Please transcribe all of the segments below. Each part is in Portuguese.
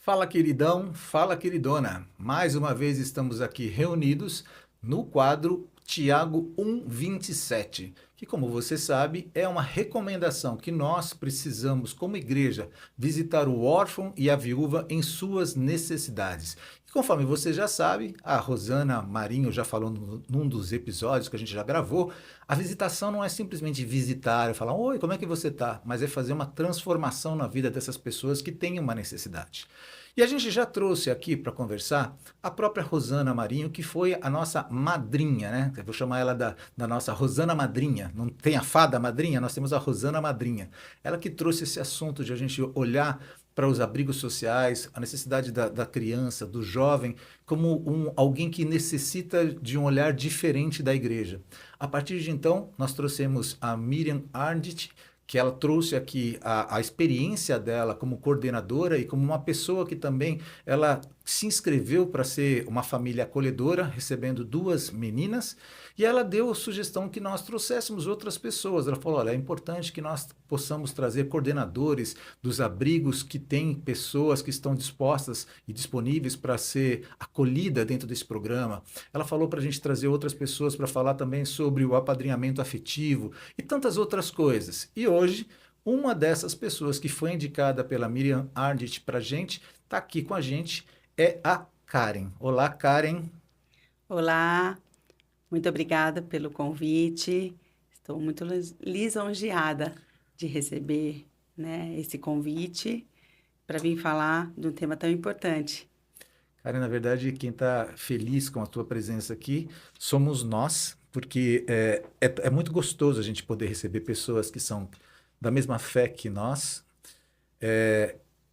Fala, queridão, fala, queridona. Mais uma vez estamos aqui reunidos no quadro Tiago 1:27, que, como você sabe, é uma recomendação que nós precisamos, como igreja, visitar o órfão e a viúva em suas necessidades. E conforme você já sabe, a Rosana Marinho já falou num dos episódios que a gente já gravou, a visitação não é simplesmente visitar e falar, oi, como é que você está? Mas é fazer uma transformação na vida dessas pessoas que têm uma necessidade. E a gente já trouxe aqui para conversar a própria Rosana Marinho, que foi a nossa madrinha, né? Eu vou chamar ela da nossa Rosana Madrinha. Não tem a fada madrinha, nós temos a Rosana Madrinha. Ela que trouxe esse assunto de a gente olhar para os abrigos sociais, a necessidade da criança, do jovem, como alguém que necessita de um olhar diferente da igreja. A partir de então, nós trouxemos a Miriam Ardit, que ela trouxe aqui a experiência dela como coordenadora e como uma pessoa que também ela se inscreveu para ser uma família acolhedora, recebendo duas meninas, e ela deu a sugestão que nós trouxéssemos outras pessoas. Ela falou, olha, é importante que nós possamos trazer coordenadores dos abrigos que têm pessoas que estão dispostas e disponíveis para ser acolhida dentro desse programa. Ela falou para a gente trazer outras pessoas para falar também sobre o apadrinhamento afetivo e tantas outras coisas. E hoje, uma dessas pessoas que foi indicada pela Miriam Ardit para a gente, está aqui com a gente, é a Karen. Olá, Karen. Olá, muito obrigada pelo convite. Estou muito lisonjeada de receber, né, esse convite para vir falar de um tema tão importante. Karen, na verdade, quem está feliz com a tua presença aqui somos nós, porque é muito gostoso a gente poder receber pessoas que são da mesma fé que nós,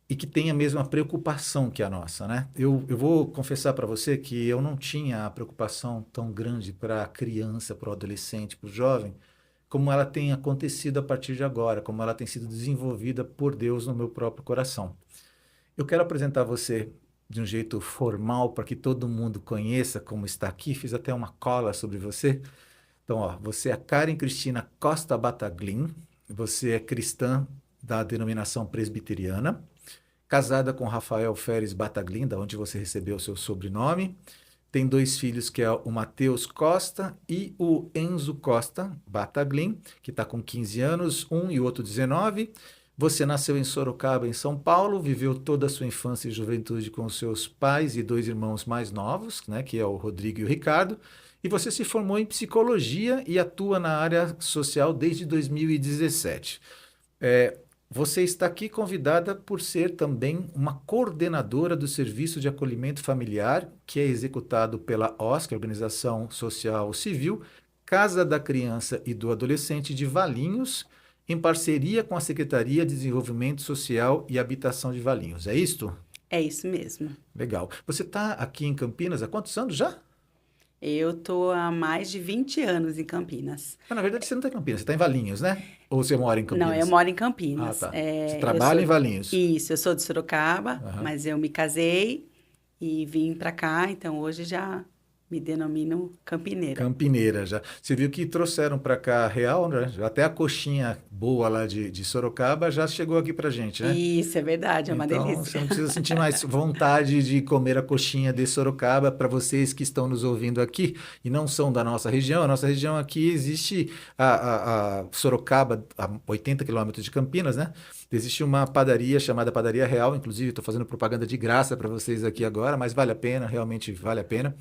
e que têm a mesma preocupação que a nossa, né? Eu vou confessar para você que eu não tinha a preocupação tão grande para a criança, para o adolescente, para o jovem, como ela tem acontecido a partir de agora, como ela tem sido desenvolvida por Deus no meu próprio coração. Eu quero apresentar você de um jeito formal para que todo mundo conheça como está aqui. Fiz até uma cola sobre você. Então, ó, você é a Karen Cristina Costa Bataglin, você é cristã da denominação presbiteriana, casada com Rafael Feres Bataglin, da onde você recebeu o seu sobrenome. Tem dois filhos, que é o Matheus Costa e o Enzo Costa Bataglin, que está com 15 anos, um e o outro 19. Você nasceu em Sorocaba, em São Paulo, viveu toda a sua infância e juventude com seus pais e dois irmãos mais novos, né, que é o Rodrigo e o Ricardo. E você se formou em psicologia e atua na área social desde 2017. Você está aqui convidada por ser também uma coordenadora do Serviço de Acolhimento Familiar, que é executado pela OSC, Organização Social Civil, Casa da Criança e do Adolescente de Valinhos, em parceria com a Secretaria de Desenvolvimento Social e Habitação de Valinhos. É isto? É isso mesmo. Legal. Você está aqui em Campinas há quantos anos já? Eu estou há mais de 20 anos em Campinas. Na verdade, você não está em Campinas, você está em Valinhos, né? Ou você mora em Não, eu Campinas? moro em Ah, Campinas. tá. Você Eu trabalha sou... em Valinhos? Isso, eu sou de Sorocaba, Aham. mas eu me casei e vim para cá, então hoje já me denomino campineira. Campineira já. Você viu que trouxeram para cá real, né? Até a coxinha boa lá de Sorocaba já chegou aqui para gente, né? Isso, é verdade, é uma Então, delícia. você não precisa sentir mais vontade de comer a coxinha de Sorocaba. Para vocês que estão nos ouvindo aqui e não são da nossa região, a nossa região aqui existe a Sorocaba, a 80 quilômetros de Campinas, né? Existe uma padaria chamada Padaria Real, inclusive estou fazendo propaganda de graça para vocês aqui agora, mas vale a pena, realmente vale a pena.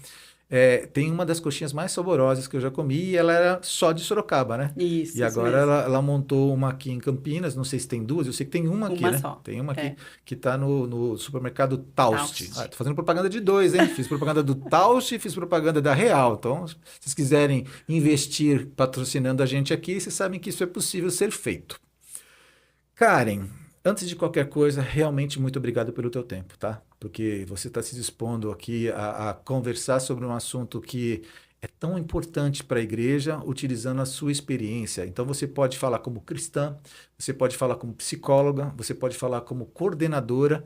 Tem uma das coxinhas mais saborosas que eu já comi e ela era só de Sorocaba, né? E Isso agora mesmo. ela montou uma aqui em Campinas, não sei se tem duas, eu sei que tem uma aqui, Uma né? só. Tem uma aqui É, que está no supermercado Taust. Ah, Taust. tô fazendo propaganda de dois, hein? Fiz propaganda do Taust e fiz propaganda da Real. Então, se vocês quiserem investir patrocinando a gente aqui, vocês sabem que isso é possível ser feito. Karen, antes de qualquer coisa, realmente muito obrigado pelo teu tempo, tá? Porque você está se dispondo aqui a conversar sobre um assunto que é tão importante para a igreja, utilizando a sua experiência. Então, você pode falar como cristã, você pode falar como psicóloga, você pode falar como coordenadora,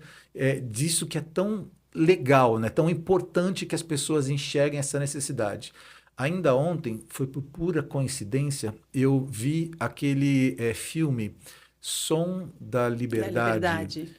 disso que é tão legal, né? Tão importante que as pessoas enxerguem essa necessidade. Ainda ontem, foi por pura coincidência, eu vi aquele filme Som da Da Liberdade. liberdade.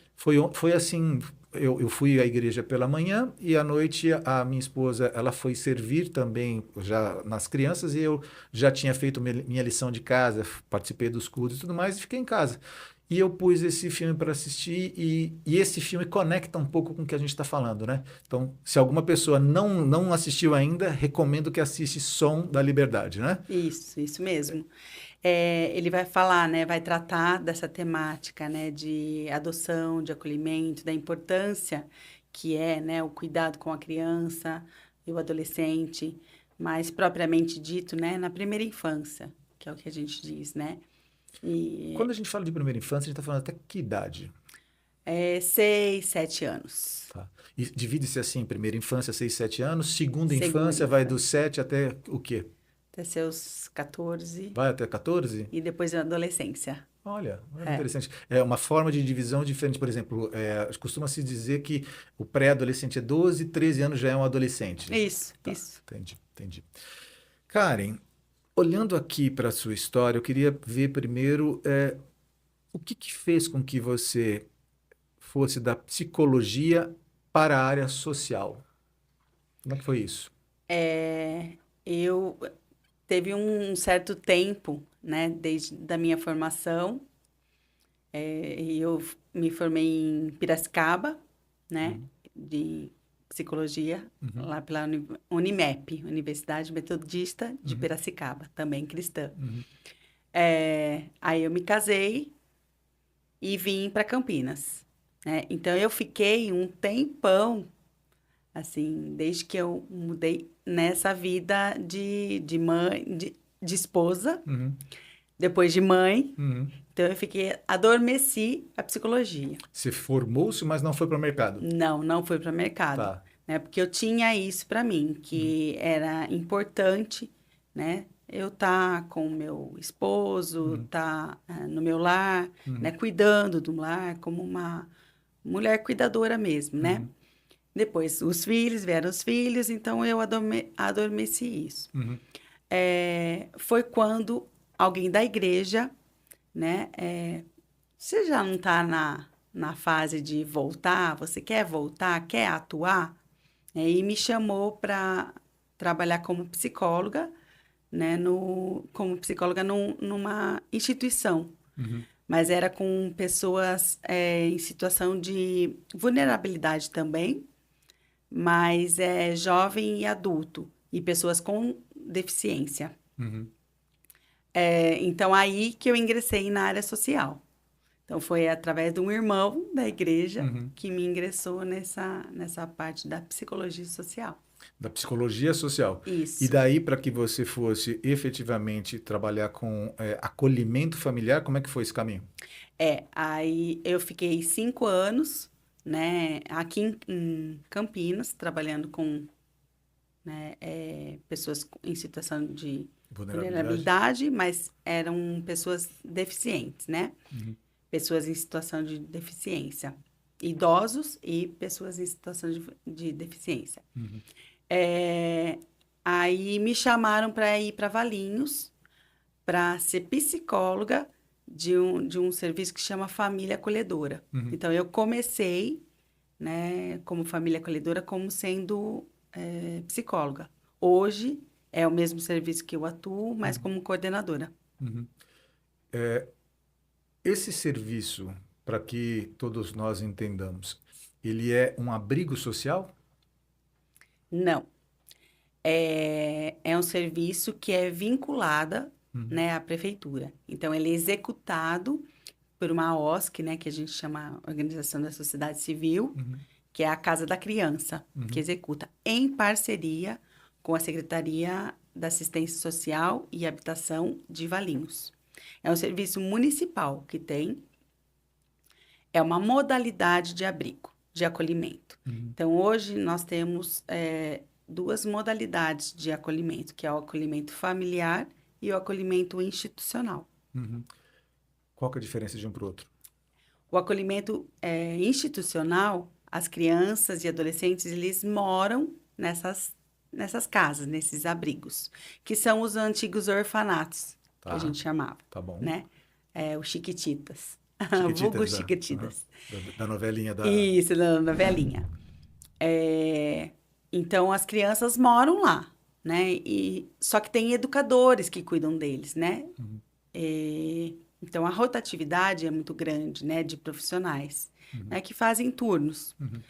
Foi assim, eu fui à igreja pela manhã e à noite a minha esposa, ela foi servir também já nas crianças e eu já tinha feito minha lição de casa, participei dos cultos e tudo mais e fiquei em casa. E eu pus esse filme para assistir e esse filme conecta um pouco com o que a gente está falando, né? Então, se alguma pessoa não assistiu ainda, recomendo que assiste Som da Liberdade, né? Isso mesmo. Ele vai falar, né, vai tratar dessa temática, né, de adoção, de acolhimento, da importância que é, né, o cuidado com a criança e o adolescente, mais propriamente dito, né, na primeira infância, que é o que a gente diz, né? E Quando a gente fala de primeira infância, a gente está falando até que idade? 6, 7 anos. Tá. E divide-se assim, primeira infância, 6, 7 anos, segunda Segunda infância vai infância, dos 7 até o quê? até seus 14 Vai até 14? e depois a adolescência. Olha que É, interessante. É uma forma de divisão diferente. Por exemplo, costuma-se dizer que o pré-adolescente é 12, 13 anos já é um adolescente. isso, Tá, isso. entendi. Karen, olhando aqui para a sua história, eu queria ver primeiro o que fez com que você fosse da psicologia para a área social. Como é que foi isso? Eu teve um certo tempo, né, desde da minha formação, e eu me formei em Piracicaba, né, de psicologia, Uhum, lá pela Unimep, Universidade Metodista de uhum, Piracicaba, também cristã. uhum, Aí eu me casei e vim para Campinas, né? Então eu fiquei um tempão, assim, desde que eu mudei nessa vida de mãe, de esposa, uhum, depois de mãe. uhum. Então eu fiquei, adormeci a psicologia. Você formou-se, mas não foi para o mercado. Não fui para o mercado, Tá. né? Porque eu tinha isso para mim, Uhum, que era importante, né? Eu tá com o meu esposo, uhum, tá no meu lar, né? uhum, Cuidando do lar como uma mulher cuidadora mesmo, né? uhum, Depois vieram os filhos, então eu adormeci isso. uhum, Foi quando alguém da igreja, né? Você já não está na fase de voltar? Você quer voltar? Quer atuar? E me chamou para trabalhar como psicóloga, né? Como psicóloga numa instituição. uhum, Mas era com pessoas em situação de vulnerabilidade também, mas é jovem e adulto, e pessoas com deficiência. uhum, Então, aí que eu ingressei na área social. Então, foi através de um irmão da igreja uhum. que me ingressou nessa parte da psicologia social. Da psicologia social. E Isso. daí, para que você fosse efetivamente trabalhar com acolhimento familiar, como é que foi esse caminho? Aí eu fiquei 5 anos, né, aqui em Campinas, trabalhando com, né, pessoas em situação de Vulnerabilidade? vulnerabilidade, mas eram pessoas deficientes, né? Uhum, Pessoas em situação de deficiência, idosos e pessoas em situação de deficiência. uhum, É, Aí me chamaram para ir para Valinhos para ser psicóloga de um serviço que chama Família Acolhedora. uhum, Então, eu comecei, né, como família acolhedora, como sendo psicóloga. Hoje é o mesmo serviço que eu atuo, mas uhum, como coordenadora. uhum. Esse serviço, para que todos nós entendamos, ele é um abrigo social? Não. É um serviço que é vinculada, Uhum, né, à prefeitura. Então, ele é executado por uma OSC, né, que a gente chama Organização da Sociedade Civil, uhum, que é a Casa da Criança, que uhum, executa em parceria com a Secretaria da Assistência Social e Habitação de Valinhos. É um serviço municipal que tem, é uma modalidade de abrigo, de acolhimento. uhum, Então, hoje nós temos duas modalidades de acolhimento, que é o acolhimento familiar e o acolhimento institucional. uhum. Qual que é a diferença de um para o outro? O acolhimento institucional, as crianças e adolescentes, eles moram nessas casas, nesses abrigos, que são os antigos orfanatos, que a Tá, gente chamava, tá bom. né? Os chiquititas. vulgo Chiquititas Chiquititas. da novelinha da... Isso, da novelinha. É, então, as crianças moram lá, né? Só que tem educadores que cuidam deles, né? Uhum, Então, a rotatividade é muito grande, né? De profissionais, uhum, né? Que fazem turnos. uhum,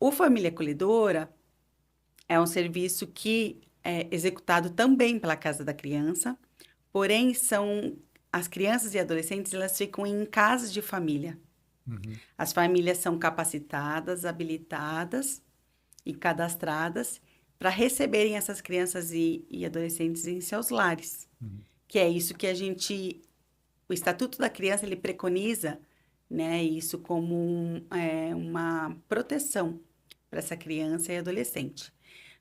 O Família Acolhedora é um serviço que é executado também pela Casa da Criança, porém, as crianças e adolescentes, elas ficam em casas de família. uhum, As famílias são capacitadas, habilitadas e cadastradas para receberem essas crianças e adolescentes em seus lares. uhum. Que é isso que o Estatuto da Criança, ele preconiza, né, isso como uma proteção para essa criança e adolescente.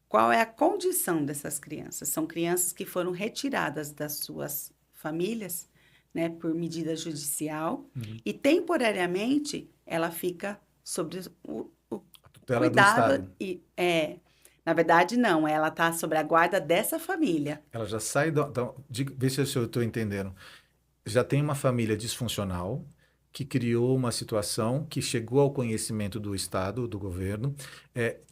Qual é a condição dessas crianças? São crianças que foram retiradas das suas famílias, né, por medida judicial, Uhum. e temporariamente ela fica sobre o A tutela do cuidado Estado. na verdade não, ela está sobre a guarda dessa família. Ela já sai vê se eu estou entendendo. Já tem uma família disfuncional que criou uma situação que chegou ao conhecimento do Estado, do governo,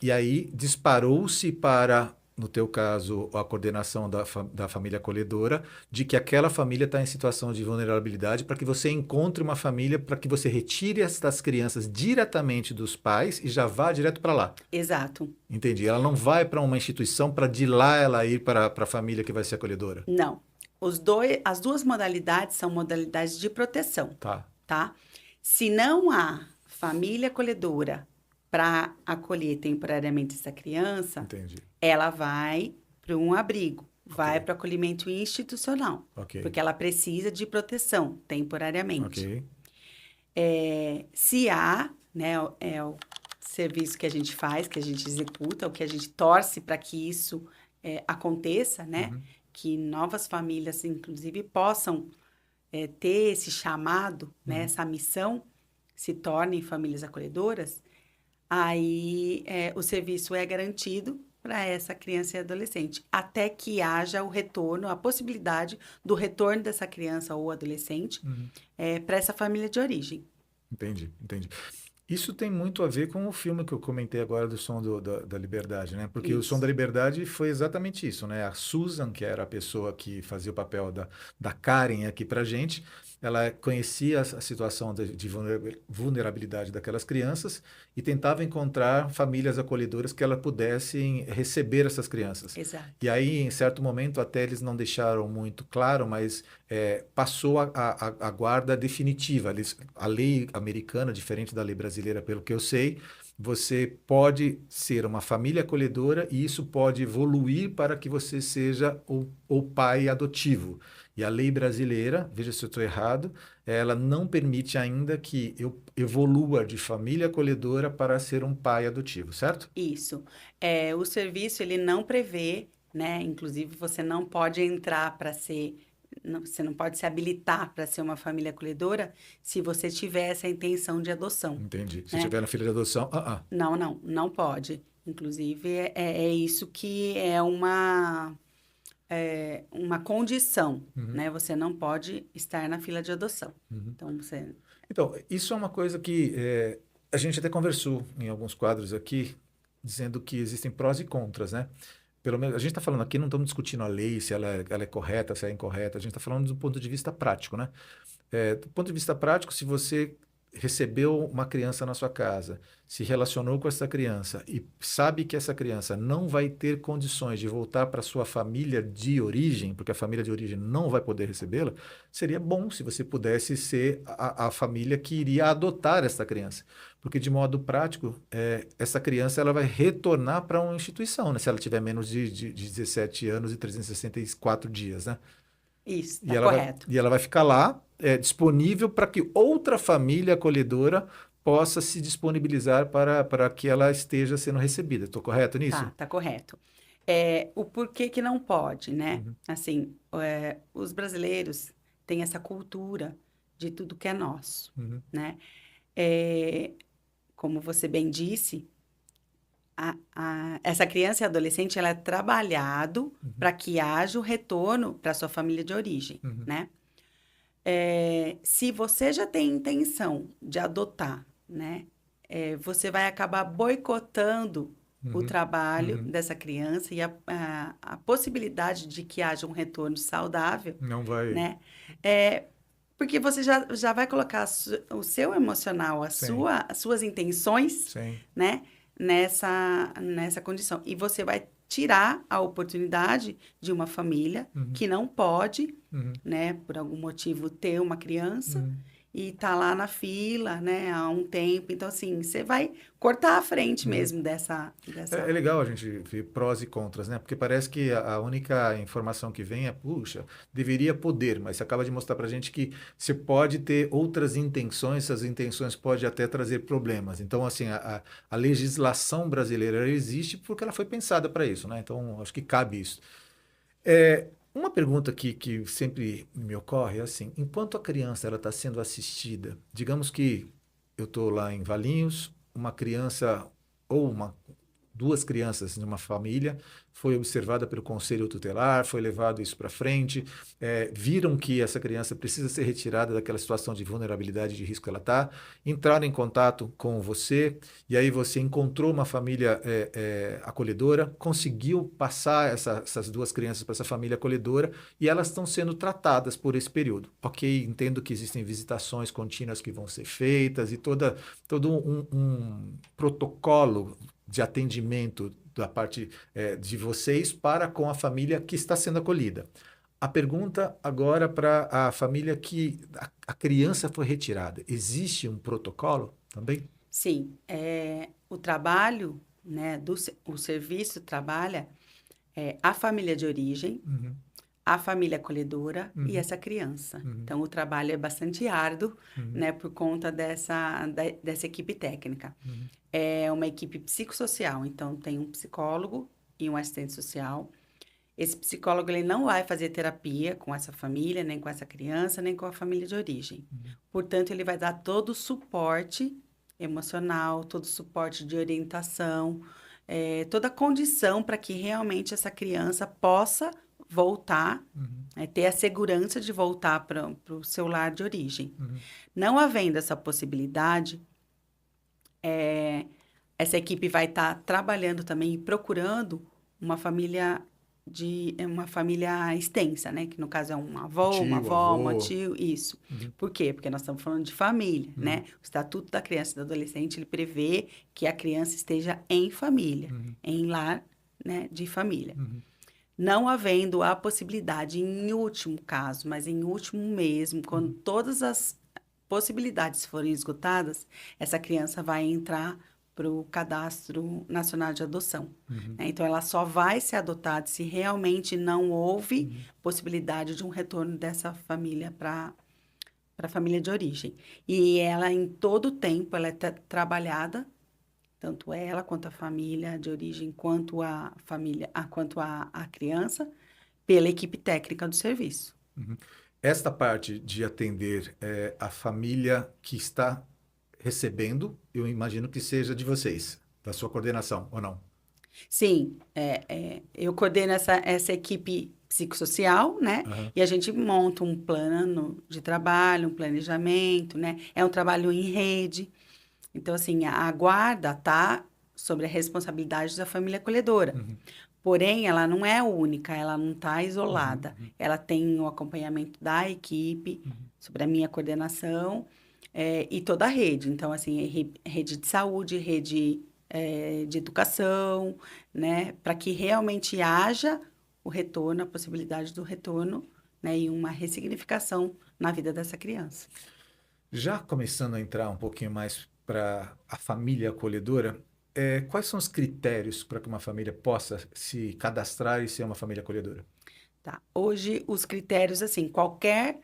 e aí disparou-se para, no teu caso, a coordenação da família acolhedora, de que aquela família está em situação de vulnerabilidade, para que você encontre uma família, para que você retire essas crianças diretamente dos pais e já vá direto para lá. Exato. Entendi. Ela não vai para uma instituição para de lá ela ir para a família que vai ser acolhedora. Não. As duas modalidades são modalidades de proteção, Tá, tá? Se não há família acolhedora para acolher temporariamente essa criança, entendi. ela vai para um abrigo, vai Ok. para o acolhimento institucional, Ok, porque ela precisa de proteção temporariamente. ok. Se há, né, é o serviço que a gente faz, que a gente executa, o que a gente torce para que isso aconteça, né? Uhum, Que novas famílias, inclusive, possam ter esse chamado, né, uhum. essa missão, se tornem famílias acolhedoras, aí o serviço é garantido para essa criança e adolescente, até que haja o retorno, a possibilidade do retorno dessa criança ou adolescente Uhum. para essa família de origem. Entendi, entendi. Isso tem muito a ver com o filme que eu comentei agora do Som da Liberdade, né? Porque o Som da Isso. Liberdade foi exatamente isso, né? A Susan, que era a pessoa que fazia o papel da Karen aqui pra gente, ela conhecia a situação de vulnerabilidade daquelas crianças e tentava encontrar famílias acolhedoras que elas pudessem receber essas crianças. Exato. E aí, em certo momento, até eles não deixaram muito claro, mas passou a guarda definitiva. A lei americana, diferente da lei brasileira, pelo que eu sei, você pode ser uma família acolhedora e isso pode evoluir para que você seja o pai adotivo. E a lei brasileira, veja se eu estou errado, ela não permite ainda que eu evolua de família acolhedora para ser um pai adotivo, certo? Isso. O serviço, ele não prevê, né? Inclusive, você não pode entrar para ser, você não pode se habilitar para ser uma família acolhedora se você tiver essa intenção de adoção, Entendi. Se né? tiver na filha de adoção, Não, não, não pode. Inclusive, é isso que uma condição, Uhum, né? Você não pode estar na fila de adoção. uhum. Então, você... Então, isso é uma coisa que a gente até conversou em alguns quadros aqui, dizendo que existem prós e contras, né? Pelo menos, a gente está falando aqui, não estamos discutindo a lei, se ela é correta, se é incorreta, a gente está falando do ponto de vista prático, né? Do ponto de vista prático, se você recebeu uma criança na sua casa, se relacionou com essa criança e sabe que essa criança não vai ter condições de voltar para sua família de origem, porque a família de origem não vai poder recebê-la, seria bom se você pudesse ser a família que iria adotar essa criança. Porque, de modo prático, essa criança ela vai retornar para uma instituição, né? Se ela tiver menos de 17 anos e 364 dias, né? Isso, E está ela vai, correto. e ela vai ficar lá, disponível para que outra família acolhedora possa se disponibilizar para que ela esteja sendo recebida. Estou correto nisso? Tá correto. O porquê que não pode, né? Uhum, Assim, os brasileiros têm essa cultura de tudo que é nosso, uhum, né? É, como você bem disse, essa criança e adolescente, ela é trabalhado uhum, para que haja o retorno para sua família de origem, uhum, né? Se você já tem intenção de adotar, né, você vai acabar boicotando o Uhum, trabalho uhum. dessa criança e a possibilidade de que haja um retorno saudável, Não vai. né? É, porque você já vai colocar o seu emocional, Sim, as suas intenções, sim. né, nessa condição. E você vai tirar a oportunidade de uma família Uhum, que não pode, uhum, né, por algum motivo, ter uma criança uhum. e tá lá na fila, né, há um tempo. Então, assim, você vai cortar a frente Uhum. mesmo dessa... É legal a gente ver prós e contras, né? Porque parece que a única informação que vem é, puxa, deveria poder, mas você acaba de mostrar para a gente que você pode ter outras intenções, essas intenções podem até trazer problemas. Então, assim, a legislação brasileira existe porque ela foi pensada para isso, né? Então, acho que cabe isso. Uma pergunta que sempre me ocorre é assim, enquanto a criança ela está sendo assistida, digamos que eu estou lá em Valinhos, uma criança ou duas crianças numa família, foi observada pelo conselho tutelar, foi levado isso para frente, viram que essa criança precisa ser retirada daquela situação de vulnerabilidade, de risco que ela está, entraram em contato com você, e aí você encontrou uma família acolhedora, conseguiu passar essas duas crianças para essa família acolhedora, e elas estão sendo tratadas por esse período. Ok, entendo que existem visitações contínuas que vão ser feitas e todo um protocolo de atendimento da parte de vocês para com a família que está sendo acolhida. A pergunta agora para a família que a criança foi retirada. Existe um protocolo também? Sim, o trabalho, né, o serviço trabalha a família de origem, Uhum, a família acolhedora e uhum, essa criança. uhum, Então, o trabalho é bastante árduo, uhum, né, por conta dessa equipe técnica. uhum, É uma equipe psicossocial, então tem um psicólogo e um assistente social. Esse psicólogo ele não vai fazer terapia com essa família, nem com essa criança, nem com a família de origem. uhum, Portanto, ele vai dar todo o suporte emocional, todo o suporte de orientação, toda a condição para que realmente essa criança possa voltar, uhum, ter a segurança de voltar para o seu lar de origem. uhum. Não havendo essa possibilidade, essa equipe vai estar trabalhando também e procurando uma família extensa, né? Que no caso é um Um avô, uma tio, avó, uma avô. tio, isso. Uhum, Por quê? Porque nós estamos falando de família, uhum, né? O Estatuto da Criança e do Adolescente, ele prevê que a criança esteja em família, uhum, em lar, né, de família. uhum, Não havendo a possibilidade, em último caso, mas em último mesmo, quando uhum, todas as possibilidades forem esgotadas, essa criança vai entrar para o Cadastro Nacional de Adoção, uhum, né? Então, ela só vai ser adotada se realmente não houve uhum. possibilidade de um retorno dessa família para a família de origem. E ela, em todo o tempo, ela é trabalhada, tanto ela quanto a família de origem, quanto a família, quanto a criança, pela equipe técnica do serviço. Uhum. Esta parte de atender a família que está recebendo, eu imagino que seja de vocês, da sua coordenação, ou não? Sim, eu coordeno essa equipe psicossocial, né? Aham. E a gente monta um plano de trabalho, um planejamento, né? É um trabalho em rede. Então, assim, a guarda tá sobre a responsabilidade da família acolhedora. Uhum, Porém, ela não é única, ela não está uhum, isolada. uhum, Ela tem o acompanhamento da equipe, uhum, sobre a minha coordenação, e toda a rede. Então, assim, rede de saúde, rede, de educação, né? Para que realmente haja o retorno, a possibilidade do retorno, né? E uma ressignificação na vida dessa criança. Já começando a entrar um pouquinho mais para a família acolhedora, quais são os critérios para que uma família possa se cadastrar e ser uma família acolhedora? Tá? Hoje, os critérios, assim, qualquer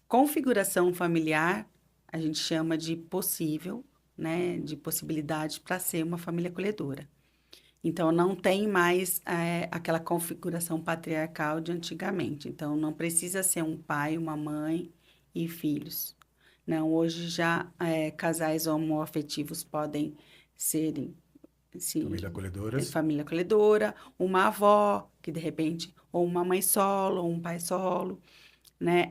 configuração familiar, a gente chama de possível, né, de possibilidade para ser uma família acolhedora. Então, não tem mais aquela configuração patriarcal de antigamente. Então, não precisa ser um pai, uma mãe e filhos. Não, hoje já casais homoafetivos podem serem Família se acolhedoras? família acolhedora, uma avó, que de repente, ou uma mãe solo, ou um pai solo, né?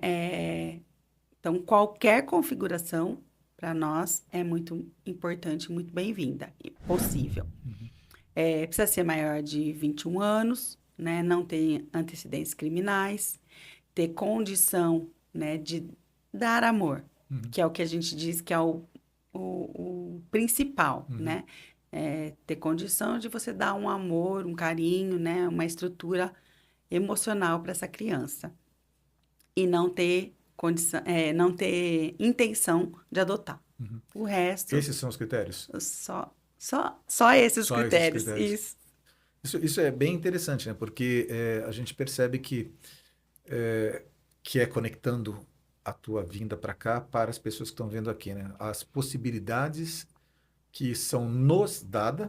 Então, qualquer configuração para nós é muito importante, muito bem-vinda e possível. Precisa ser maior de 21 anos, né? Não ter antecedentes criminais, ter condição, né, de dar amor, Uhum. que é o que a gente diz que é o principal, Uhum. né? Ter condição de você dar um amor, um carinho, né? Uma estrutura emocional para essa criança. E não ter condição, não ter intenção de adotar. Uhum. O resto, Esses são os critérios? só esses os Só esses critérios. critérios. Isso. Isso é bem interessante, né? Porque a gente percebe é, que é conectando a tua vinda para cá para as pessoas que estão vendo aqui, né? As possibilidades que são nos dadas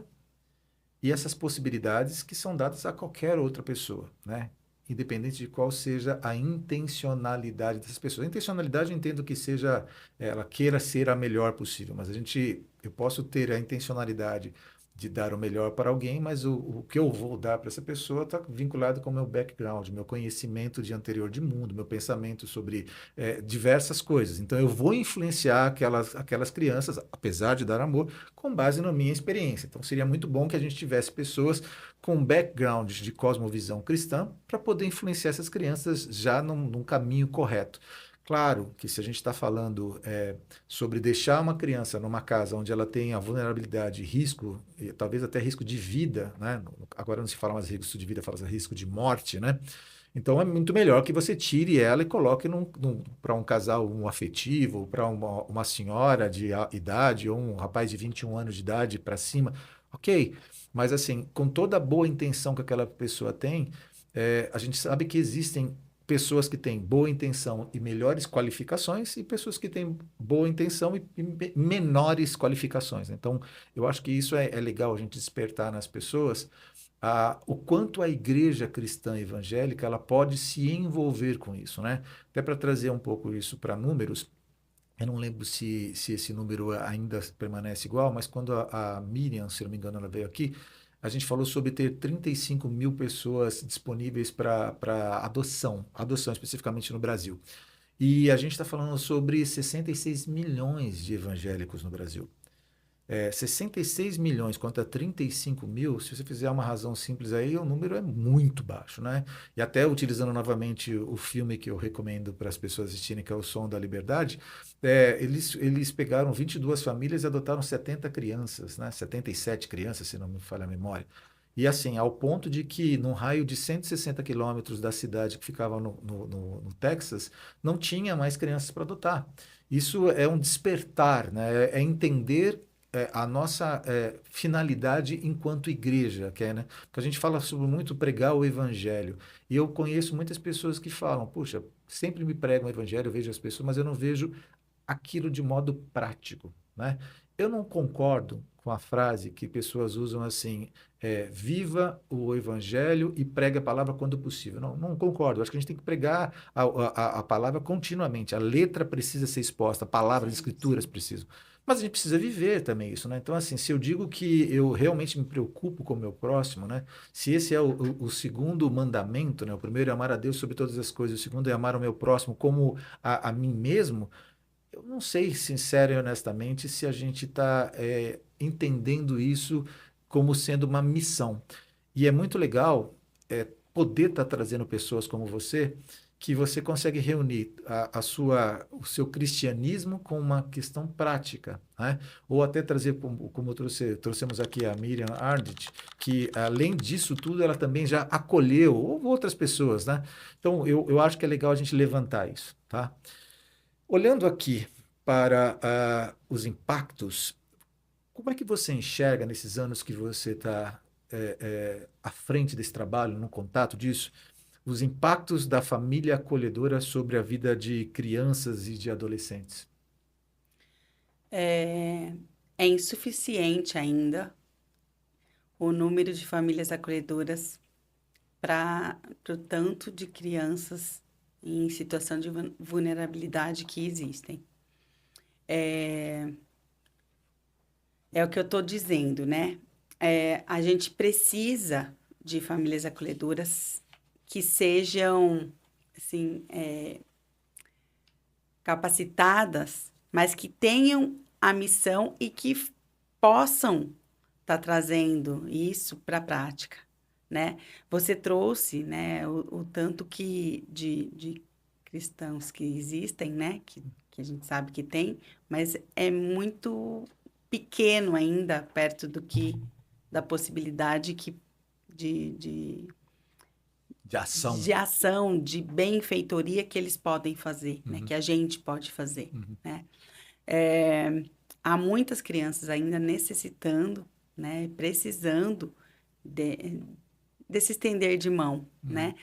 e essas possibilidades que são dadas a qualquer outra pessoa, né? Independente de qual seja a intencionalidade dessas pessoas. A intencionalidade eu entendo que seja ela queira ser a melhor possível, mas eu posso ter a intencionalidade de dar o melhor para alguém, mas o que eu vou dar para essa pessoa está vinculado com o meu background, meu conhecimento de anterior de mundo, meu pensamento sobre diversas coisas. Então eu vou influenciar aquelas crianças, apesar de dar amor, com base na minha experiência. Então seria muito bom que a gente tivesse pessoas com background de cosmovisão cristã para poder influenciar essas crianças já num caminho correto. Claro que se a gente está falando sobre deixar uma criança numa casa onde ela tem a vulnerabilidade, risco, e talvez até risco de vida, né? Agora não se fala mais risco de vida, fala risco de morte, né? Então é muito melhor que você tire ela e coloque para um casal um afetivo, para uma senhora de idade ou um rapaz de 21 anos de idade para cima. Ok, mas assim, com toda a boa intenção que aquela pessoa tem, a gente sabe que existem pessoas que têm boa intenção e melhores qualificações e pessoas que têm boa intenção e menores qualificações, né? Então, eu acho que isso é legal a gente despertar nas pessoas o quanto a igreja cristã evangélica ela pode se envolver com isso, né? Até para trazer um pouco isso para números, eu não lembro se esse número ainda permanece igual, mas quando a Miriam, se não me engano, ela veio aqui, a gente falou sobre ter 35 mil pessoas disponíveis para adoção especificamente no Brasil. E a gente está falando sobre 66 milhões de evangélicos no Brasil. 66 milhões contra 35 mil, se você fizer uma razão simples aí, o número é muito baixo, né? E até utilizando novamente o filme que eu recomendo para as pessoas assistirem, que é O Som da Liberdade, eles pegaram 22 famílias e adotaram 70 crianças, né? 77 crianças, se não me falha a memória. E assim, ao ponto de que, num raio de 160 quilômetros da cidade que ficava no Texas, não tinha mais crianças para adotar. Isso é um despertar, né? É entender a nossa finalidade enquanto igreja, que é, né? Porque a gente fala sobre muito pregar o evangelho. E eu conheço muitas pessoas que falam, puxa, sempre me pregam o evangelho, eu vejo as pessoas, mas eu não vejo aquilo de modo prático, né? Eu não concordo com a frase que pessoas usam assim, viva o evangelho e pregue a palavra quando possível. Não, não concordo. Acho que a gente tem que pregar a palavra continuamente. A letra precisa ser exposta, a palavra, as Sim, escrituras sim. precisam. Mas a gente precisa viver também isso, né? Então, assim, se eu digo que eu realmente me preocupo com o meu próximo, né? Se esse é o segundo mandamento, né? O primeiro é amar a Deus sobre todas as coisas, o segundo é amar o meu próximo como a mim mesmo, eu não sei, sincero e honestamente, se a gente está entendendo isso como sendo uma missão. E é muito legal poder estar trazendo pessoas como você, que você consegue reunir o seu cristianismo com uma questão prática, né? Ou até trazer, como trouxemos aqui a Miriam Ardit, que além disso tudo, ela também já acolheu outras pessoas, né? Então, eu acho que é legal a gente levantar isso, tá? Olhando aqui para os impactos, como é que você enxerga nesses anos que você está à frente desse trabalho, no contato disso, os impactos da família acolhedora sobre a vida de crianças e de adolescentes? É, é insuficiente ainda o número de famílias acolhedoras para o tanto de crianças em situação de vulnerabilidade que existem. É, é o que eu estou dizendo, né? A gente precisa de famílias acolhedoras que sejam, assim, capacitadas, mas que tenham a missão e que possam estar trazendo isso para a prática, né? Você trouxe, né, o tanto que de cristãos que existem, né, que a gente sabe que tem, mas é muito pequeno ainda perto do que da possibilidade que de, De ação. de ação, de benfeitoria que eles podem fazer, né? Uhum, Que a gente pode fazer, uhum, né? É, há muitas crianças ainda necessitando, né? Precisando de, desse estender de mão, uhum, né?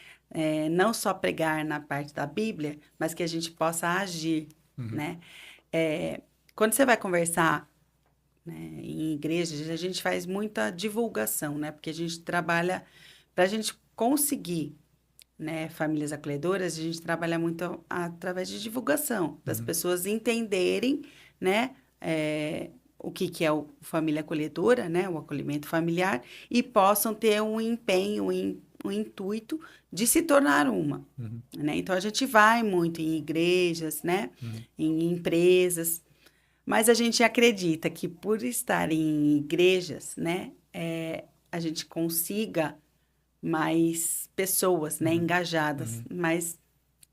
Não só pregar na parte da Bíblia, mas que a gente possa agir, uhum, né? É, quando você vai conversar, né, em igrejas, a gente faz muita divulgação, né? Porque a gente trabalha para a gente conseguir, né, famílias acolhedoras, a gente trabalha muito através de divulgação, das uhum, pessoas entenderem, né, o que que é o família acolhedora, né, o acolhimento familiar, e possam ter um empenho, um intuito de se tornar uma, uhum, né? Então, a gente vai muito em igrejas, né, uhum. em empresas, mas a gente acredita que por estar em igrejas, né, a gente consiga mais pessoas, né, Uhum, engajadas, uhum. mas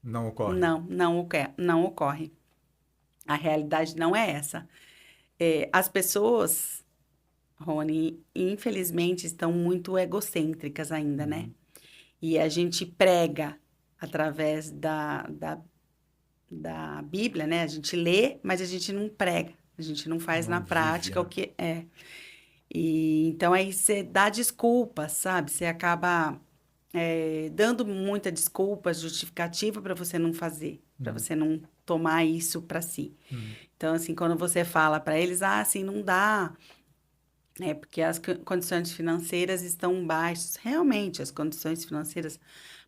Não ocorre. não ocorre. A realidade não é essa. As pessoas, Rony, infelizmente, estão muito egocêntricas ainda, né? Uhum. E a gente prega através da Bíblia, né? A gente lê, mas a gente não prega. A gente não faz na Não vive, prática o né? que é. E então aí você dá desculpas, sabe? Você acaba dando muita desculpa, justificativa para você não fazer, para Uhum, você não tomar isso para si. uhum, Então, assim, quando você fala para eles, ah, assim, não dá, porque as condições financeiras estão baixas. Realmente, as condições financeiras,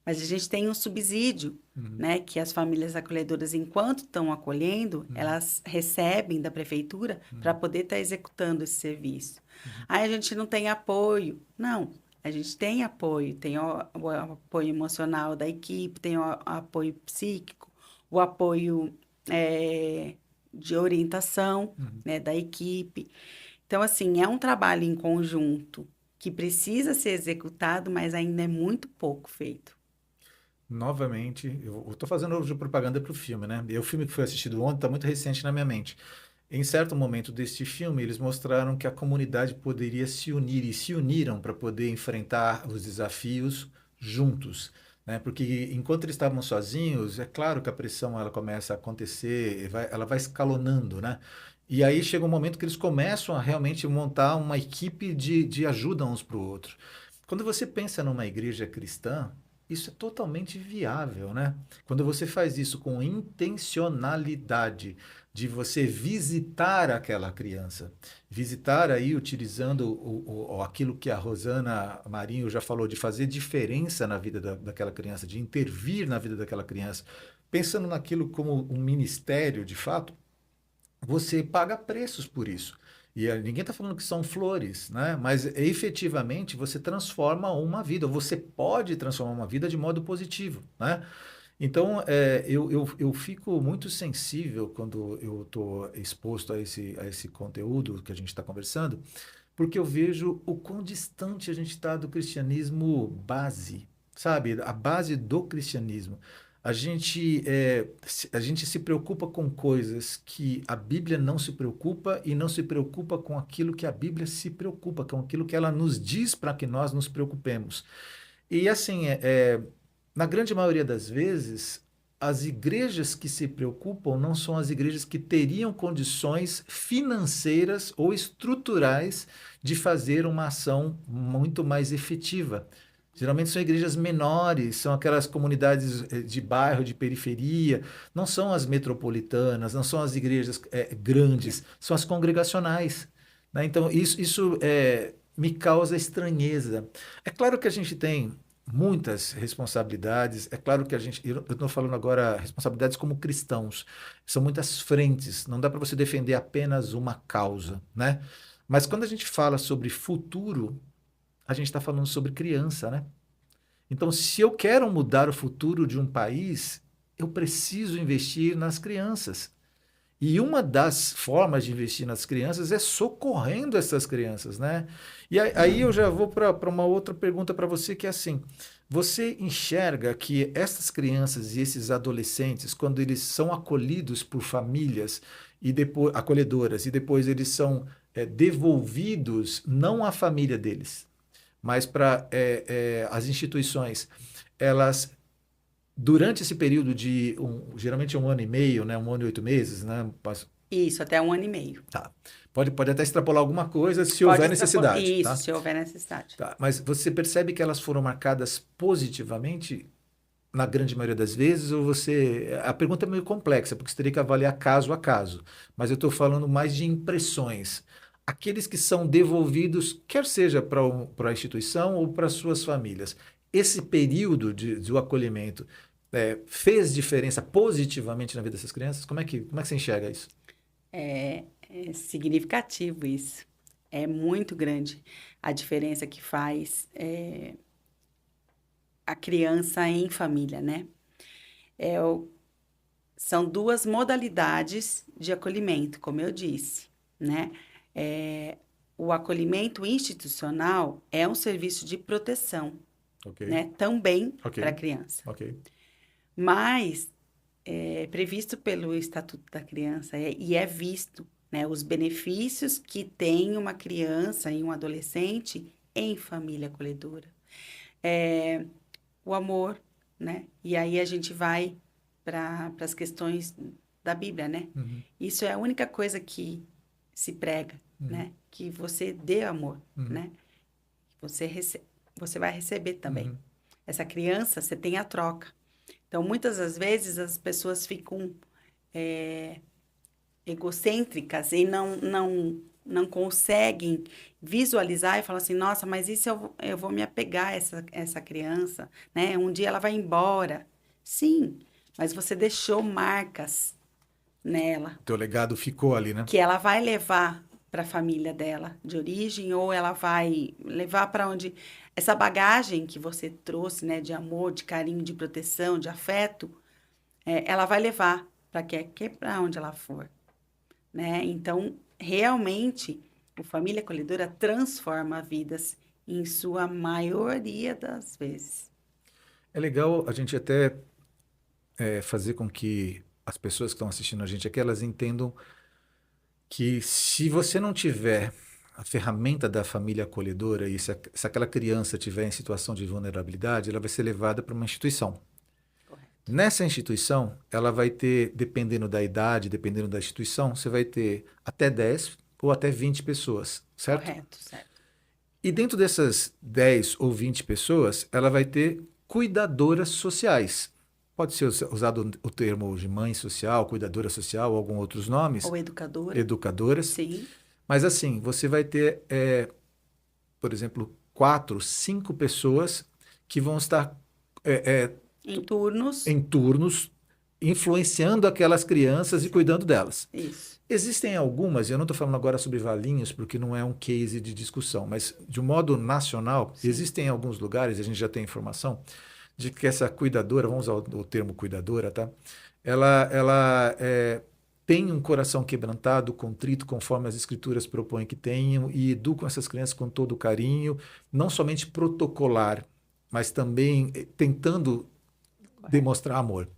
mas a gente tem um subsídio, uhum, né, que as famílias acolhedoras, enquanto estão acolhendo, uhum, elas recebem da prefeitura para uhum, poder estar executando esse serviço. uhum, Aí a gente não tem apoio. Não, a gente tem apoio, tem o apoio emocional da equipe, tem o apoio psíquico, o apoio de orientação, uhum. né, da equipe. Então, assim, é um trabalho em conjunto que precisa ser executado, mas ainda é muito pouco feito. Novamente, eu estou fazendo hoje propaganda para o filme, né? E o filme que foi assistido ontem está muito recente na minha mente. Em certo momento deste filme, eles mostraram que a comunidade poderia se unir e se uniram para poder enfrentar os desafios juntos, né? Porque enquanto eles estavam sozinhos, é claro que a pressão ela começa a acontecer, ela vai escalonando, né? E aí chega um momento que eles começam a realmente montar uma equipe de ajuda uns para o outro. Quando você pensa numa igreja cristã, isso é totalmente viável, né? Quando você faz isso com intencionalidade de você visitar aquela criança, visitar aí utilizando aquilo que a Rosana Marinho já falou, de fazer diferença na vida daquela criança, de intervir na vida daquela criança, pensando naquilo como um ministério de fato, você paga preços por isso. E ninguém está falando que são flores, né? Mas efetivamente você transforma uma vida, ou você pode transformar uma vida de modo positivo, né? Então, eu fico muito sensível quando eu estou exposto a esse conteúdo que a gente está conversando, porque eu vejo o quão distante a gente está do cristianismo base, sabe? A base do cristianismo. A gente se preocupa com coisas que a Bíblia não se preocupa e não se preocupa com aquilo que a Bíblia se preocupa, com aquilo que ela nos diz para que nós nos preocupemos. E assim, na grande maioria das vezes, as igrejas que se preocupam não são as igrejas que teriam condições financeiras ou estruturais de fazer uma ação muito mais efetiva. Geralmente são igrejas menores, são aquelas comunidades de bairro, de periferia, não são as metropolitanas, não são as igrejas grandes, são as congregacionais, né? Então, isso me causa estranheza. É claro que a gente tem muitas responsabilidades. É claro que eu estou falando agora responsabilidades como cristãos. São muitas frentes. Não dá para você defender apenas uma causa, né? Mas quando a gente fala sobre futuro, a gente está falando sobre criança, né? Então, se eu quero mudar o futuro de um país, eu preciso investir nas crianças. E uma das formas de investir nas crianças é socorrendo essas crianças, né? E aí eu já vou para uma outra pergunta para você, que é assim: você enxerga que essas crianças e esses adolescentes, quando eles são acolhidos por famílias e depois acolhedoras e depois eles são devolvidos não à família deles, mas para as instituições, elas durante esse período de geralmente 1 ano e meio, né, 1 ano e 8 meses, né? Isso, até 1 ano e meio. Tá. Pode até extrapolar alguma coisa se Pode houver extrapolar. necessidade, Isso, tá? se houver necessidade. Tá. Mas você percebe que elas foram marcadas positivamente na grande maioria das vezes, ou você... A pergunta é meio complexa, porque você teria que avaliar caso a caso. Mas eu estou falando mais de impressões. Aqueles que são devolvidos, quer seja para a instituição ou para suas famílias, esse período do acolhimento fez diferença positivamente na vida dessas crianças? Como é que você enxerga isso? É significativo isso. É muito grande a diferença que faz a criança em família, né? São duas modalidades de acolhimento, como eu disse, né? O acolhimento institucional é um serviço de proteção, Ok, né? Também ok, para a criança. ok. Mas é previsto pelo Estatuto da Criança e é visto, né, os benefícios que tem uma criança e um adolescente em família acolhedora. O amor, né? E aí a gente vai para as questões da Bíblia, né? Uhum, Isso é a única coisa que se prega, né? Que você dê amor, né? Você vai receber também. uhum. Essa criança, você tem a troca. Então, muitas das vezes, as pessoas ficam egocêntricas e não conseguem visualizar e falar assim, nossa, mas isso eu vou me apegar a essa criança, né? Um dia ela vai embora. Sim, mas você deixou marcas nela, O teu legado ficou ali, né? que ela vai levar para a família dela de origem ou ela vai levar para onde essa bagagem que você trouxe, né, de amor, de carinho, de proteção, de afeto, ela vai levar para onde ela for, né? Então, realmente, a família acolhedora transforma vidas em sua maioria das vezes. É legal a gente até fazer com que as pessoas que estão assistindo a gente aqui, elas entendam que se você não tiver a ferramenta da família acolhedora e se aquela criança tiver em situação de vulnerabilidade, ela vai ser levada para uma instituição. Correto. Nessa instituição, ela vai ter, dependendo da idade, dependendo da instituição, você vai ter até 10 ou até 20 pessoas, certo? Correto, certo. E dentro dessas 10 ou 20 pessoas, ela vai ter cuidadoras sociais. Pode ser usado o termo de mãe social, cuidadora social, ou alguns outros nomes, Ou educadora. educadoras. Sim. Mas assim, você vai ter, por exemplo, 4, 5 pessoas que vão estar Em turnos. em turnos, influenciando aquelas crianças e cuidando delas. Isso. Existem algumas, e eu não estou falando agora sobre Valinhos, porque não é um case de discussão, mas de um modo nacional, Sim. existem alguns lugares, a gente já tem informação, de que essa cuidadora, vamos usar o termo cuidadora, tá? Ela tem um coração quebrantado, contrito, conforme as escrituras propõem que tenham, e educam essas crianças com todo o carinho, não somente protocolar, mas também tentando demonstrar amor.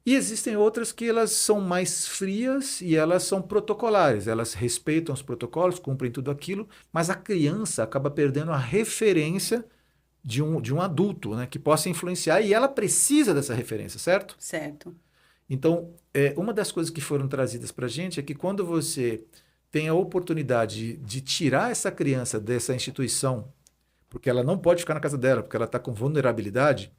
E existem outras que elas são mais frias e elas são protocolares, elas respeitam os protocolos, cumprem tudo aquilo, mas a criança acaba perdendo a referência de um adulto, né, que possa influenciar, e ela precisa dessa referência, certo? Certo. Então, uma das coisas que foram trazidas para a gente é que quando você tem a oportunidade de tirar essa criança dessa instituição, porque ela não pode ficar na casa dela, porque ela está com vulnerabilidade,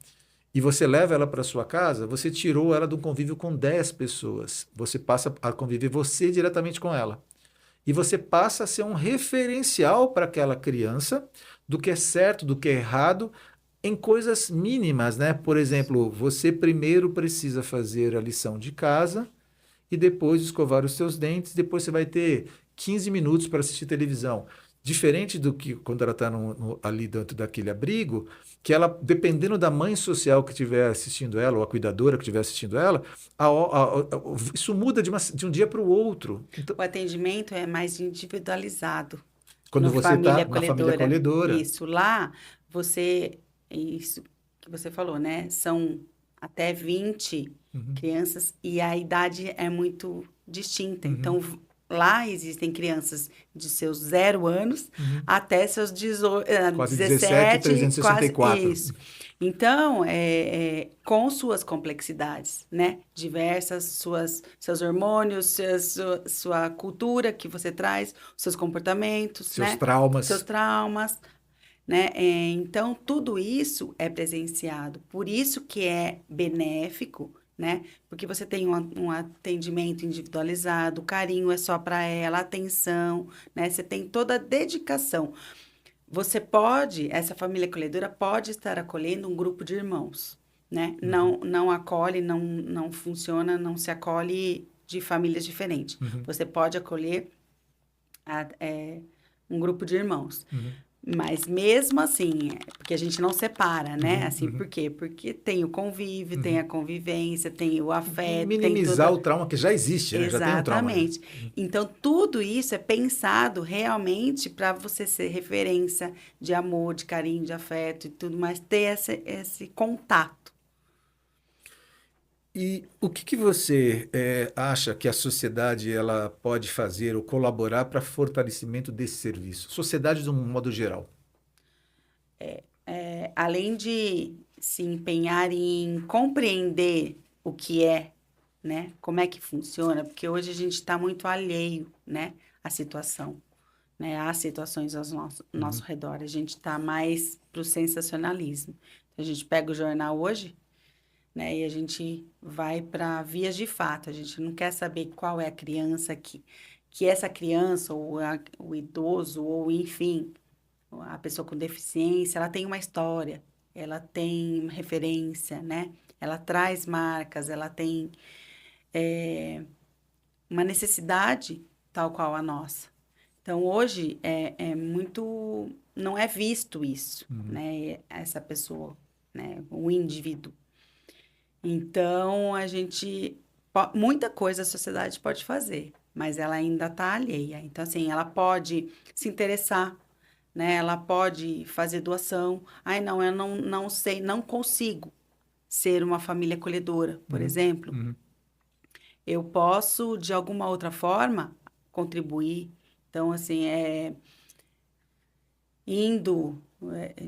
e você leva ela para sua casa, você tirou ela de um convívio com 10 pessoas. Você passa a conviver você diretamente com ela. E você passa a ser um referencial para aquela criança do que é certo, do que é errado, em coisas mínimas, né? Por exemplo, você primeiro precisa fazer a lição de casa e depois escovar os seus dentes, depois você vai ter 15 minutos para assistir televisão. Diferente do que quando ela está ali dentro daquele abrigo, que ela, dependendo da mãe social que estiver assistindo ela, ou a cuidadora que estiver assistindo ela, isso muda de um dia para o outro. Então, O atendimento é mais individualizado quando no você está família na família acolhedora. acolhedora. Isso, lá isso que você falou, né? São até 20 Uhum, crianças e a idade é muito distinta. uhum, Então, lá existem crianças de seus 0 anos uhum. até seus 18, Quase 17, 17, quase 364. isso. Então, com suas complexidades, né? Diversas, seus hormônios, sua cultura que você traz, seus comportamentos, Seus né? Seus traumas. traumas, né? Então, tudo isso é presenciado. Por isso que é benéfico, né? Porque você tem um atendimento individualizado, o carinho é só para ela, a atenção, né? Você tem toda a dedicação. Essa família acolhedora pode estar acolhendo um grupo de irmãos, né? Uhum, Não acolhe, não funciona, não se acolhe de famílias diferentes. uhum, Você pode acolher um grupo de irmãos. uhum, Mas mesmo assim, porque a gente não separa, né? uhum, Assim, por uhum, quê? Porque tem o convívio, tem uhum. a convivência, tem o afeto, tem Minimizar toda. o trauma que já existe, né? Já tem um trauma ali. Exatamente. Então, tudo isso é pensado realmente para você ser referência de amor, de carinho, de afeto e tudo mais, ter esse contato. E o que que você acha que a sociedade ela pode fazer ou colaborar para fortalecimento desse serviço? Sociedade de um modo geral. Além de se empenhar em compreender o que é, né? Como é que funciona, porque hoje a gente está muito alheio, né? À situação, né? Às situações ao nosso Uhum, redor. A gente está mais para o sensacionalismo. A gente pega o jornal hoje, né? E a gente vai para vias de fato. A gente não quer saber qual é a criança que essa criança, ou o idoso, ou enfim, a pessoa com deficiência, ela tem uma história, ela tem uma referência, né? Ela traz marcas, ela tem uma necessidade tal qual a nossa. Então, hoje é muito, não é visto isso, uhum. né? Essa pessoa, né? O indivíduo. Então, muita coisa a sociedade pode fazer, mas ela ainda está alheia. Então, assim, ela pode se interessar, né? Ela pode fazer doação. Ai, não, eu não sei, não consigo ser uma família acolhedora, por Uhum, exemplo. uhum, Eu posso, de alguma outra forma, contribuir. Então, assim,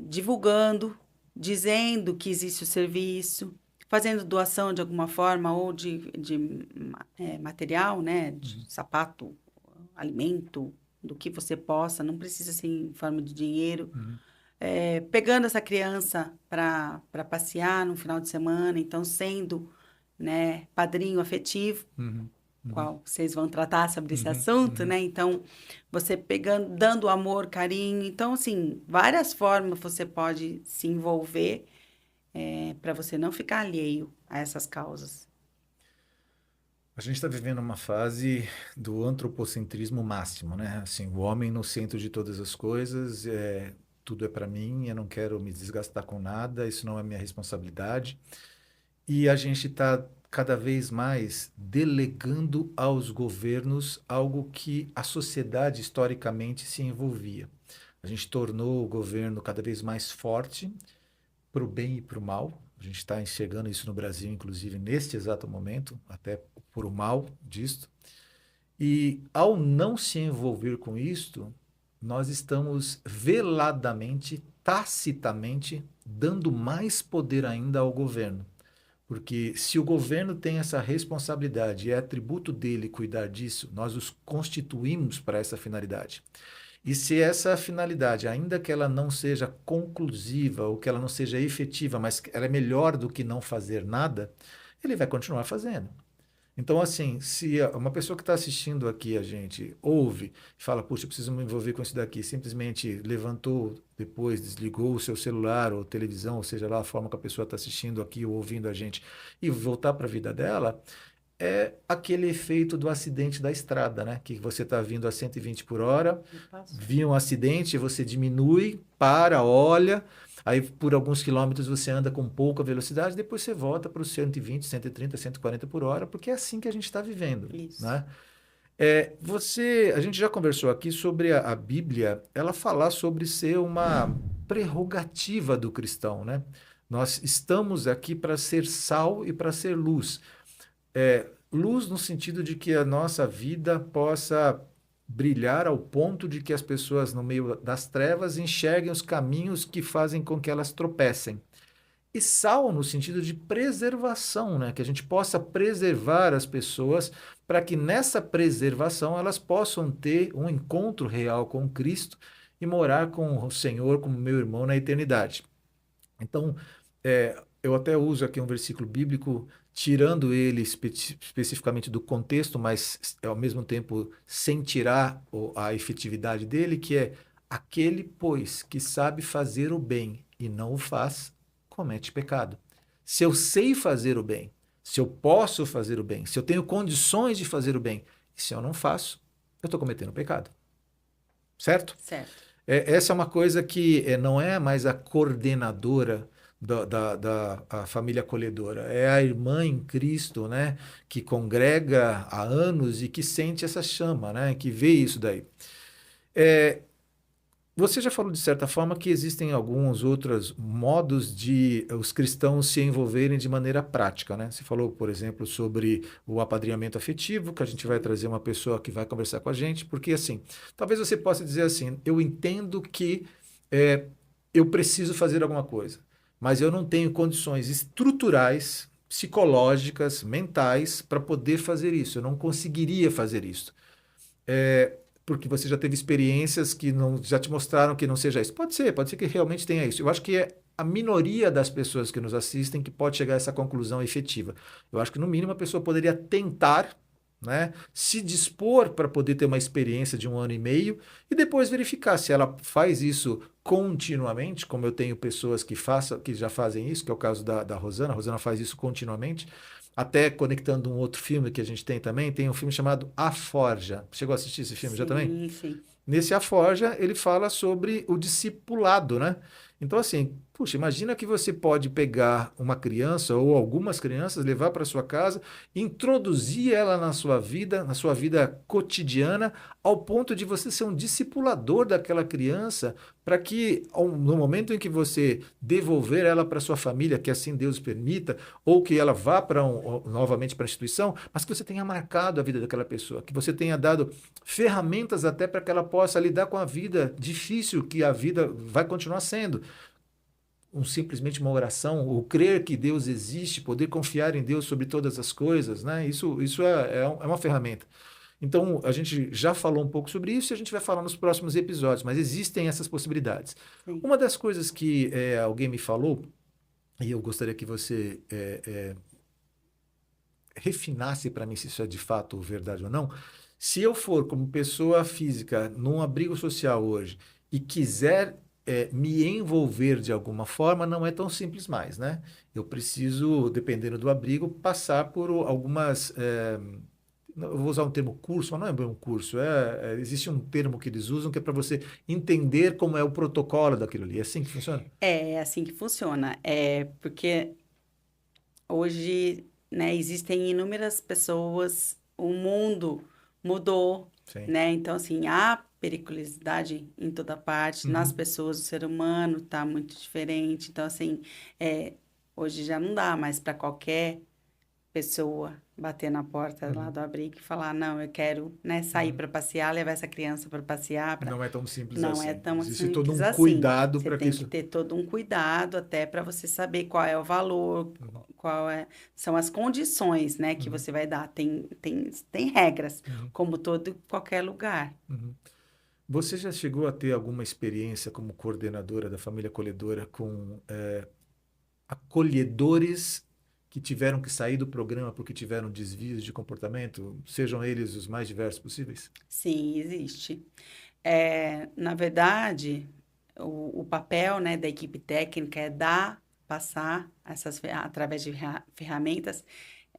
divulgando, dizendo que existe o serviço, fazendo doação de alguma forma, ou de material, né? De uhum, sapato, alimento, do que você possa, não precisa ser em forma de dinheiro. uhum, Pegando essa criança para passear no final de semana, então sendo, né, padrinho afetivo, uhum, uhum, qual vocês vão tratar sobre esse uhum, assunto, uhum. né? Então, você pegando, dando amor, carinho. Então, assim, várias formas você pode se envolver para você não ficar alheio a essas causas. A gente está vivendo uma fase do antropocentrismo máximo, né? Assim, o homem no centro de todas as coisas, tudo é para mim, eu não quero me desgastar com nada, isso não é minha responsabilidade. E a gente está cada vez mais delegando aos governos algo que a sociedade historicamente se envolvia. A gente tornou o governo cada vez mais forte para o bem e para o mal. A gente está enxergando isso no Brasil, inclusive neste exato momento, até por o mal disto. E ao não se envolver com isto, nós estamos veladamente, tacitamente, dando mais poder ainda ao governo. Porque se o governo tem essa responsabilidade e é atributo dele cuidar disso, nós os constituímos para essa finalidade. E se essa finalidade, ainda que ela não seja conclusiva ou que ela não seja efetiva, mas ela é melhor do que não fazer nada, ele vai continuar fazendo. Então, assim, se uma pessoa que está assistindo aqui a gente ouve e fala, puxa, eu preciso me envolver com isso daqui, simplesmente levantou, depois desligou o seu celular ou televisão, ou seja lá a forma que a pessoa está assistindo aqui ou ouvindo a gente, e voltar para a vida dela, é aquele efeito do acidente da estrada, né? Que você está vindo a 120 por hora, viu um acidente, você diminui, para, olha, aí por alguns quilômetros você anda com pouca velocidade, depois você volta para os 120, 130, 140 por hora, porque é assim que a gente está vivendo, Isso. né? A gente já conversou aqui sobre a Bíblia, ela falar sobre ser uma prerrogativa do cristão, né? Nós estamos aqui para ser sal e para ser luz. Luz no sentido de que a nossa vida possa brilhar ao ponto de que as pessoas no meio das trevas enxerguem os caminhos que fazem com que elas tropecem. E sal no sentido de preservação, né? Que a gente possa preservar as pessoas para que nessa preservação elas possam ter um encontro real com Cristo e morar com o Senhor como meu irmão na eternidade. Então, eu até uso aqui um versículo bíblico, tirando ele especificamente do contexto, mas ao mesmo tempo sem tirar a efetividade dele, que é aquele, pois, que sabe fazer o bem e não o faz, comete pecado. Se eu sei fazer o bem, se eu posso fazer o bem, se eu tenho condições de fazer o bem, e se eu não faço, eu estou cometendo pecado. Certo? Certo. Essa é uma coisa que não é mais a coordenadora a família acolhedora, é a irmã em Cristo, né, que congrega há anos e que sente essa chama, né, que vê isso daí. Você já falou de certa forma que existem alguns outros modos de os cristãos se envolverem de maneira prática, né? Você falou, por exemplo, sobre o apadrinhamento afetivo, que a gente vai trazer uma pessoa que vai conversar com a gente, porque assim, talvez você possa dizer assim, eu entendo que é, eu preciso fazer alguma coisa, mas eu não tenho condições estruturais, psicológicas, mentais para poder fazer isso. Eu não conseguiria fazer isso. Porque você já teve experiências que não, já te mostraram que não seja isso. Pode ser que realmente tenha isso. Eu acho que é a minoria das pessoas que nos assistem que pode chegar a essa conclusão efetiva. Eu acho que, no mínimo, a pessoa poderia tentar, né, se dispor para poder ter uma experiência de 1 ano e meio e depois verificar se ela faz isso continuamente, como eu tenho pessoas que já fazem isso, que é o caso da Rosana. A Rosana faz isso continuamente. Até conectando um outro filme que a gente tem também, tem um filme chamado A Forja. Chegou a assistir esse filme já também? Sim, sim. Nesse A Forja, ele fala sobre o discipulado, né? Então, assim, puxa, imagina que você pode pegar uma criança ou algumas crianças, levar para sua casa, introduzir ela na sua vida cotidiana, ao ponto de você ser um discipulador daquela criança, para que no momento em que você devolver ela para sua família, que assim Deus permita, ou que ela vá novamente para a instituição, mas que você tenha marcado a vida daquela pessoa, que você tenha dado ferramentas até para que ela possa lidar com a vida difícil que a vida vai continuar sendo. Simplesmente uma oração, o crer que Deus existe, poder confiar em Deus sobre todas as coisas, né? Isso é uma ferramenta. Então, a gente já falou um pouco sobre isso e a gente vai falar nos próximos episódios, mas existem essas possibilidades. Sim. Uma das coisas que alguém me falou, e eu gostaria que você refinasse para mim se isso é de fato verdade ou não. Se eu for como pessoa física num abrigo social hoje e quiser me envolver de alguma forma, não é tão simples mais, né? Eu preciso, dependendo do abrigo, passar por algumas. Eu vou usar um termo curso, mas não é bem um curso. Existe um termo que eles usam que é para você entender como é o protocolo daquilo ali. É assim que funciona? É assim que funciona. É porque hoje, né, existem inúmeras pessoas, o mundo mudou, Sim. né? Então, assim, há periculosidade em toda parte, nas Uhum. pessoas, o ser humano tá muito diferente. Então, assim, é, hoje já não dá mais para qualquer pessoa bater na porta lá Uhum. do abrigo e falar, não, eu quero, né, sair Uhum. para passear, levar essa criança para passear, Não é tão simples não é assim. tão Existe todo simples um assim. cuidado Você para que tem que isso. ter todo um cuidado até para você saber qual é o valor, Uhum. são as condições, né, que Uhum. você vai dar. Tem regras, Uhum. como todo qualquer lugar. Uhum. Você já chegou a ter alguma experiência como coordenadora da família acolhedora com acolhedores que tiveram que sair do programa porque tiveram desvios de comportamento, sejam eles os mais diversos possíveis? Sim, existe. Na verdade, o papel, né, da equipe técnica é passar através de ferramentas,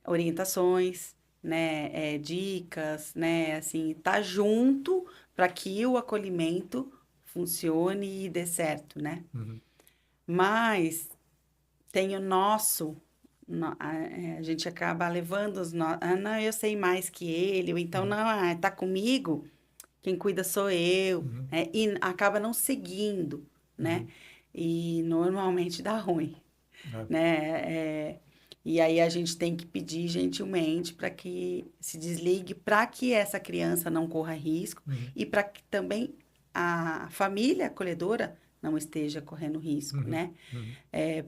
orientações, né, dicas, né, assim, tá junto para que o acolhimento funcione e dê certo, né? Uhum. Mas tem o nosso, a gente acaba levando não, eu sei mais que ele, ou então, Uhum. não, tá comigo, quem cuida sou eu, Uhum. e acaba não seguindo, né? Uhum. E normalmente dá ruim, É. né? E aí a gente tem que pedir gentilmente para que se desligue, para que essa criança não corra risco Uhum. e para que também a família acolhedora não esteja correndo risco, Uhum. né? Uhum.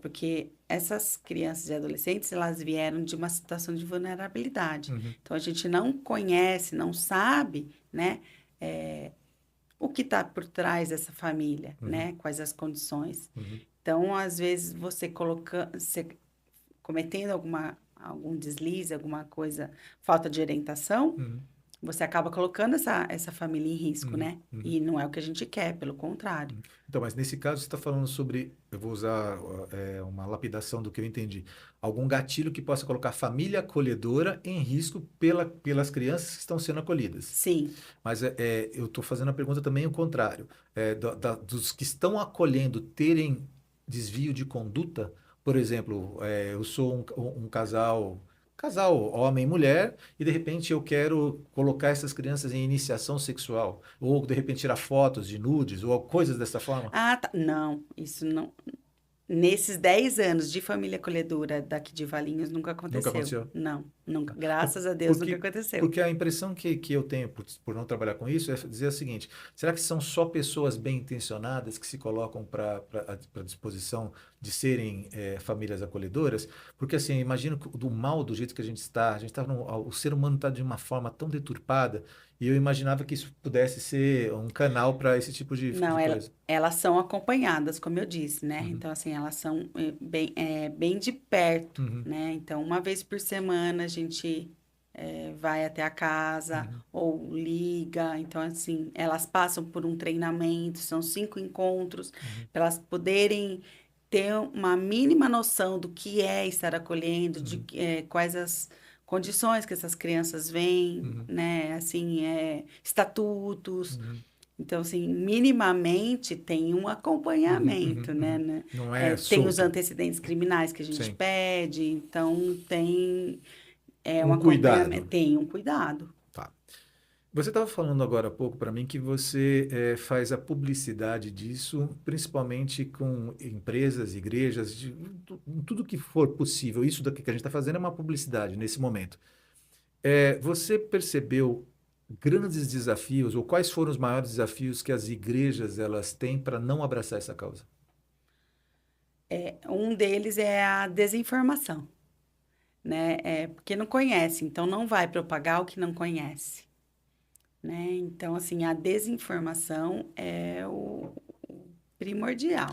Porque essas crianças e adolescentes, elas vieram de uma situação de vulnerabilidade. Uhum. Então, a gente não conhece, não sabe, né, é, o que está por trás dessa família, Uhum. né, quais as condições. Uhum. Então, às vezes, você cometendo algum deslize, alguma coisa, falta de orientação, Uhum. você acaba colocando essa família em risco, Uhum. né? Uhum. E não é o que a gente quer, pelo contrário. Então, mas nesse caso você está falando sobre, eu vou usar uma lapidação do que eu entendi, algum gatilho que possa colocar a família acolhedora em risco pelas crianças que estão sendo acolhidas. Sim. Mas eu estou fazendo a pergunta também o contrário. Dos que estão acolhendo terem desvio de conduta, por exemplo, eu sou um casal homem e mulher, e de repente eu quero colocar essas crianças em iniciação sexual, ou de repente tirar fotos de nudes, ou coisas dessa forma. Ah, tá. Não, isso não. Nesses 10 anos de família acolhedora daqui de Valinhos, nunca Nunca aconteceu. aconteceu? Não, nunca. Por- Graças a Deus, nunca Porque, aconteceu. porque a impressão que eu tenho por não trabalhar com isso é dizer o seguinte: será que são só pessoas bem intencionadas que se colocam para disposição de serem famílias acolhedoras? Porque assim, eu imagino que do mal do jeito que a gente está o ser humano está de uma forma tão deturpada, e eu imaginava que isso pudesse ser um canal para esse tipo Não, de coisa. elas são acompanhadas, como eu disse, né? Uhum. Então, assim, elas são bem de perto, Uhum. né? Então, uma vez por semana a gente vai até a casa Uhum. ou liga. Então, assim, elas passam por um treinamento, são 5 encontros, Uhum. para elas poderem ter uma mínima noção do que é estar acolhendo, Uhum. quais as condições que essas crianças vêm, Uhum. né? Assim, estatutos. Uhum. Então, assim, minimamente tem um Uhum. Uhum. acompanhamento, né? Uhum. Não é Tem os solto. antecedentes criminais que a gente Sim. pede, então tem um Um acompanhamento, cuidado. tem um cuidado. Tá. Você estava falando agora há pouco para mim que você faz a publicidade disso, principalmente com empresas, igrejas, tudo que for possível. Isso daqui que a gente está fazendo é uma publicidade nesse momento. Você percebeu grandes desafios, ou quais foram os maiores desafios que as igrejas elas têm para não abraçar essa causa? Um deles é a desinformação, né? Porque não conhece, então não vai propagar o que não conhece, né? Então, assim, a desinformação é o primordial.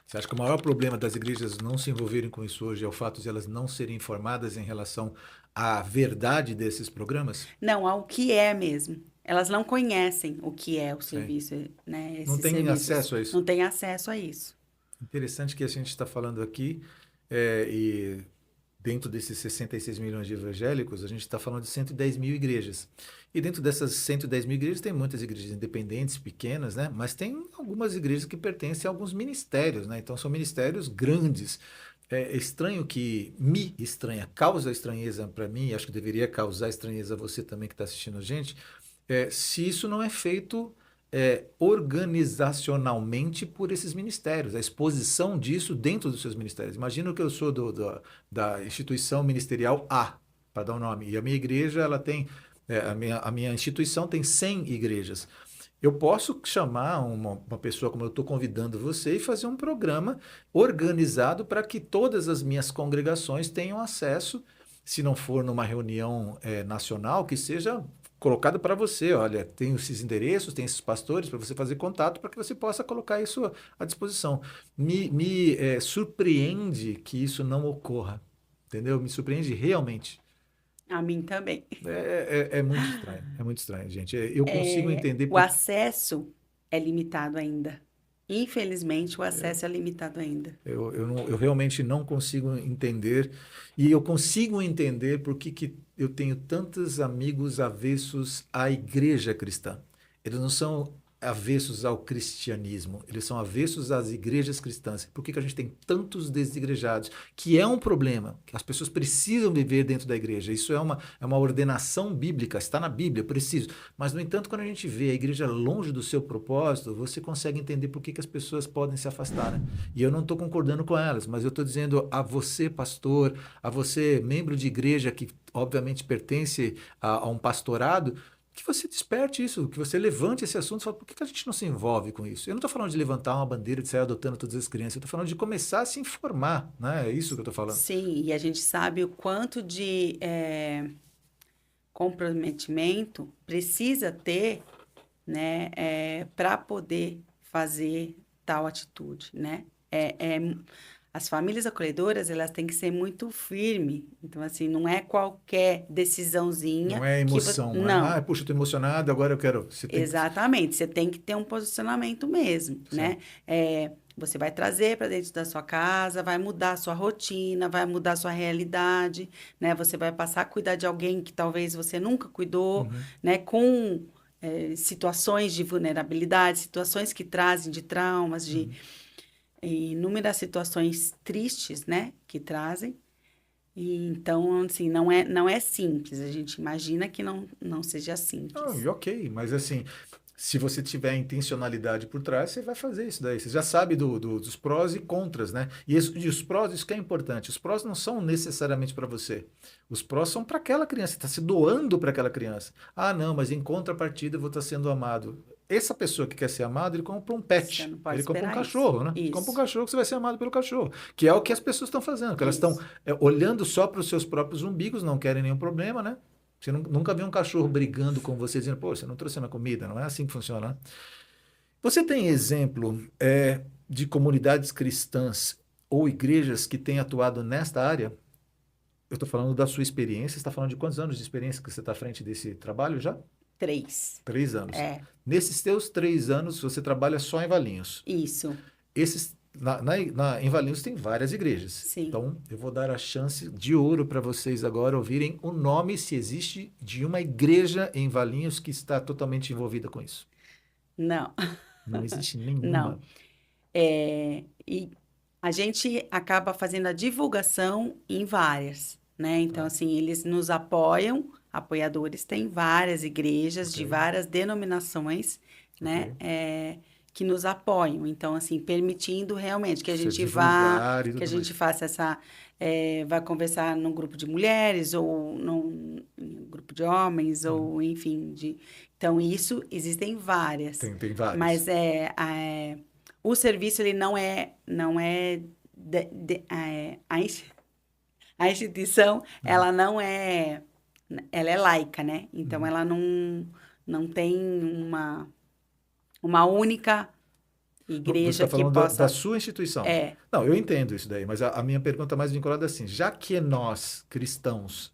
Você acha que o maior problema das igrejas não se envolverem com isso hoje é o fato de elas não serem informadas em relação à verdade desses programas? Não, ao que é mesmo. Elas não conhecem o que é o Sim. serviço, né? Não Esses tem serviços. acesso a Não isso. têm acesso a isso. Interessante que a gente está falando aqui, e dentro desses 66 milhões de evangélicos, a gente está falando de 110 mil igrejas. E dentro dessas 110 mil igrejas, tem muitas igrejas independentes, pequenas, né? Mas tem algumas igrejas que pertencem a alguns ministérios, né? Então, são ministérios grandes. É estranho que me estranha, causa estranheza para mim, e acho que deveria causar estranheza a você também que está assistindo a gente, se isso não é feito organizacionalmente por esses ministérios, a exposição disso dentro dos seus ministérios. Imagina que eu sou da instituição ministerial A, para dar um nome, e a minha igreja, ela tem, a minha instituição tem 100 igrejas. Eu posso chamar uma pessoa como eu estou convidando você e fazer um programa organizado para que todas as minhas congregações tenham acesso, se não for numa reunião nacional, que seja colocado para você. Olha, tem esses endereços, tem esses pastores para você fazer contato para que você possa colocar isso à disposição. Me surpreende que isso não ocorra, entendeu? Me surpreende realmente. A mim também. É muito estranho, gente. Eu consigo entender O porque acesso é limitado ainda. Infelizmente, o acesso é limitado ainda. eu realmente não consigo entender, e eu consigo entender por que eu tenho tantos amigos avessos à igreja cristã. Eles não são avessos ao cristianismo, eles são avessos às igrejas cristãs. Por que que a gente tem tantos desigrejados? Que é um problema, que as pessoas precisam viver dentro da igreja. Isso é uma ordenação bíblica, está na Bíblia, preciso. Mas, no entanto, quando a gente vê a igreja longe do seu propósito, você consegue entender por que que as pessoas podem se afastar, né? E eu não estou concordando com elas, mas eu estou dizendo a você, pastor, a você, membro de igreja que obviamente pertence a um pastorado, que você desperte isso, que você levante esse assunto e fale, por que que a gente não se envolve com isso? Eu não estou falando de levantar uma bandeira, de sair adotando todas as crianças, eu estou falando de começar a se informar, né? É isso que eu estou falando. Sim, e a gente sabe o quanto de comprometimento precisa ter, né, para poder fazer tal atitude, né? As famílias acolhedoras, elas têm que ser muito firmes. Então, assim, não é qualquer decisãozinha Não é que você... emoção, não é, Não, puxa, estou emocionado, agora eu quero. Você tem que. exatamente. Você tem que ter um posicionamento mesmo, Sim. né? Você vai trazer para dentro da sua casa, vai mudar a sua rotina, vai mudar a sua realidade, né? Você vai passar a cuidar de alguém que talvez você nunca cuidou, Uhum. né? Com situações de vulnerabilidade, situações que trazem de traumas, de Uhum. inúmeras situações tristes, né? Que trazem. E, então, assim, não é simples. A gente imagina que não seja Não, simples. e ok, mas assim, se você tiver intencionalidade por trás, você vai fazer isso daí. Você já sabe dos prós e contras, né? E os prós, isso que é importante. Os prós não são necessariamente para você. Os prós são para aquela criança. Você está se doando para aquela criança. Ah, não, mas em contrapartida eu vou estar sendo amado. Essa pessoa que quer ser amada, ele compra um Você pet. não pode Ele compra um esperar isso. cachorro, né? Compra um Isso, cachorro que você vai ser amado pelo cachorro. Que é o que as pessoas estão fazendo. Que elas estão isso. olhando só para os seus próprios umbigos, não querem nenhum problema, né? Você nunca viu um cachorro brigando com você, dizendo, pô, você não trouxe minha comida. Não é assim que funciona, né? Você tem exemplo de comunidades cristãs ou igrejas que têm atuado nesta área? Eu estou falando da sua experiência. Você está falando de quantos anos de experiência que você está à frente desse trabalho já? 3. 3 anos. É, Nesses teus 3 anos, você trabalha só em Valinhos. isso. Em Valinhos tem várias igrejas. Sim. Então, eu vou dar a chance de ouro para vocês agora ouvirem o nome, se existe, de uma igreja em Valinhos que está totalmente envolvida com isso. Não, Não existe não. nenhuma. E a gente acaba fazendo a divulgação em várias, né? Então, Tá, assim, eles nos apoiam, apoiadores, tem várias igrejas ok, de várias denominações, ok. né? Que nos apoiam. Então, assim, permitindo realmente que a Você gente vá, divulgar e que a tudo gente mais. faça vá conversar num grupo de mulheres ou num grupo de homens Uhum. ou, enfim, Então, isso, existem várias. Tem várias. Mas o serviço, ele não é a instituição, Uhum. ela é laica, né? Então, Uhum. ela não tem uma única Você está igreja que falando da possa... sua instituição. É, Não, eu entendo isso daí, mas a minha pergunta é mais vinculada assim, já que nós, cristãos,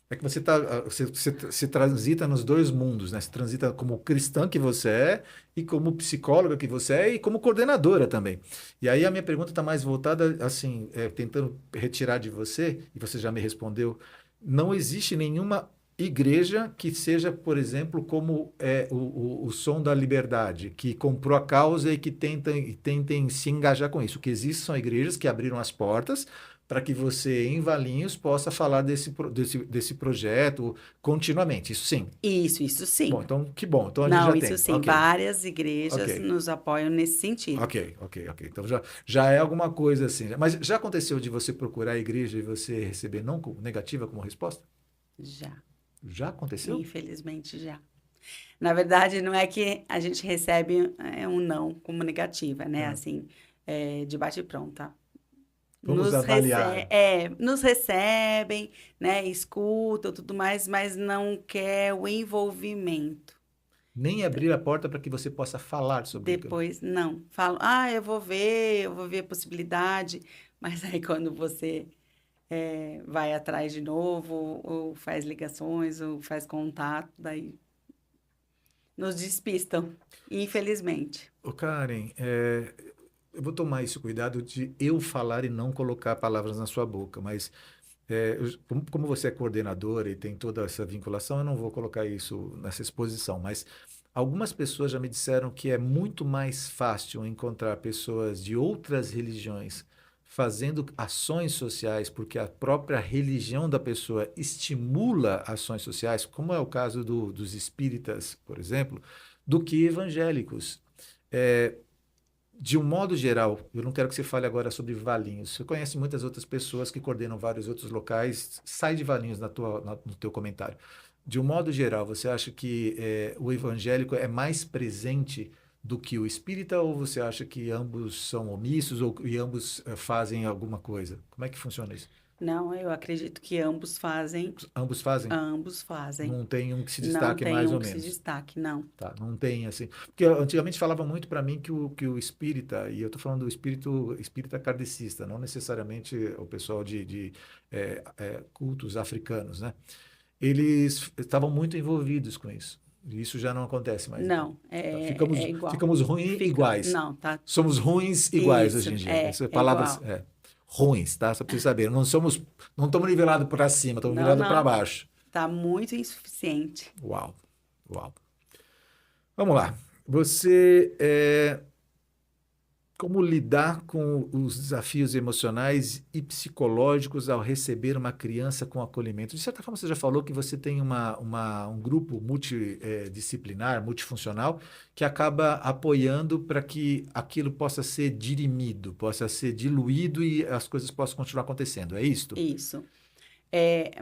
é que você transita nos dois mundos, né? Você transita como cristã que você é, e como psicóloga que você é, e como coordenadora também. E aí a minha pergunta está mais voltada, assim, tentando retirar de você, e você já me respondeu, não existe nenhuma igreja que seja, por exemplo, como o Som da Liberdade, que comprou a causa e que tentem se engajar com isso. O que existe são igrejas que abriram as portas para que você, em Valinhos, possa falar desse projeto continuamente. Isso sim. isso Bom, sim. então, que bom. Então a gente Não, já isso tem. sim. Ok, Várias igrejas ok, nos apoiam nesse sentido. ok. Então já é alguma coisa assim. Mas já aconteceu de você procurar a igreja e você receber não negativa como resposta? Já. Já aconteceu? Infelizmente, já. Na verdade, não é que a gente recebe um não como negativa, né? Ah, Assim, de bate e pronto. vamos avaliar. Nos recebem, né? Escutam tudo mais, mas não quer o envolvimento. Nem abrir a porta para que você possa falar sobre aquilo. Depois, não. Falam, eu vou ver a possibilidade, mas aí quando você vai atrás de novo, ou faz ligações, ou faz contato, daí nos despistam, infelizmente. Ô Karen, eu vou tomar esse cuidado de eu falar e não colocar palavras na sua boca, mas Como você é coordenadora e tem toda essa vinculação, eu não vou colocar isso nessa exposição, mas algumas pessoas já me disseram que é muito mais fácil encontrar pessoas de outras religiões fazendo ações sociais, porque a própria religião da pessoa estimula ações sociais, como é o caso dos espíritas, por exemplo, do que evangélicos. É, de um modo geral, eu não quero que você fale agora sobre Valinhos. Você conhece muitas outras pessoas que coordenam vários outros locais. Sai de Valinhos no teu comentário. De um modo geral, você acha que o evangélico é mais presente do que o espírita ou você acha que ambos são omissos e ambos fazem alguma coisa? Como é que funciona isso? Não, eu acredito que ambos fazem, Ambos fazem? ambos fazem. Não tem um que se Não destaque tem mais um ou que se menos. destaque, não. Tá, não tem assim. Porque antigamente falava muito para mim que o espírita, e eu estou falando do espírita kardecista, não necessariamente o pessoal de cultos africanos, né? Eles estavam muito envolvidos com isso. E isso já não acontece mais, então. Não, Tá, é ficamos, igual. ficamos ruins Fica, iguais. não, tá. Somos ruins iguais Isso, hoje em dia. Essa é palavras igual. ruins, tá? Só para você saber. Não estamos nivelados para cima, estamos Não, nivelados para não, baixo. tá muito insuficiente. Uau, uau. Vamos lá. Você como lidar com os desafios emocionais e psicológicos ao receber uma criança com acolhimento? De certa forma, você já falou que você tem um grupo multidisciplinar, multifuncional, que acaba apoiando para que aquilo possa ser dirimido, possa ser diluído e as coisas possam continuar acontecendo. É isto? Isso.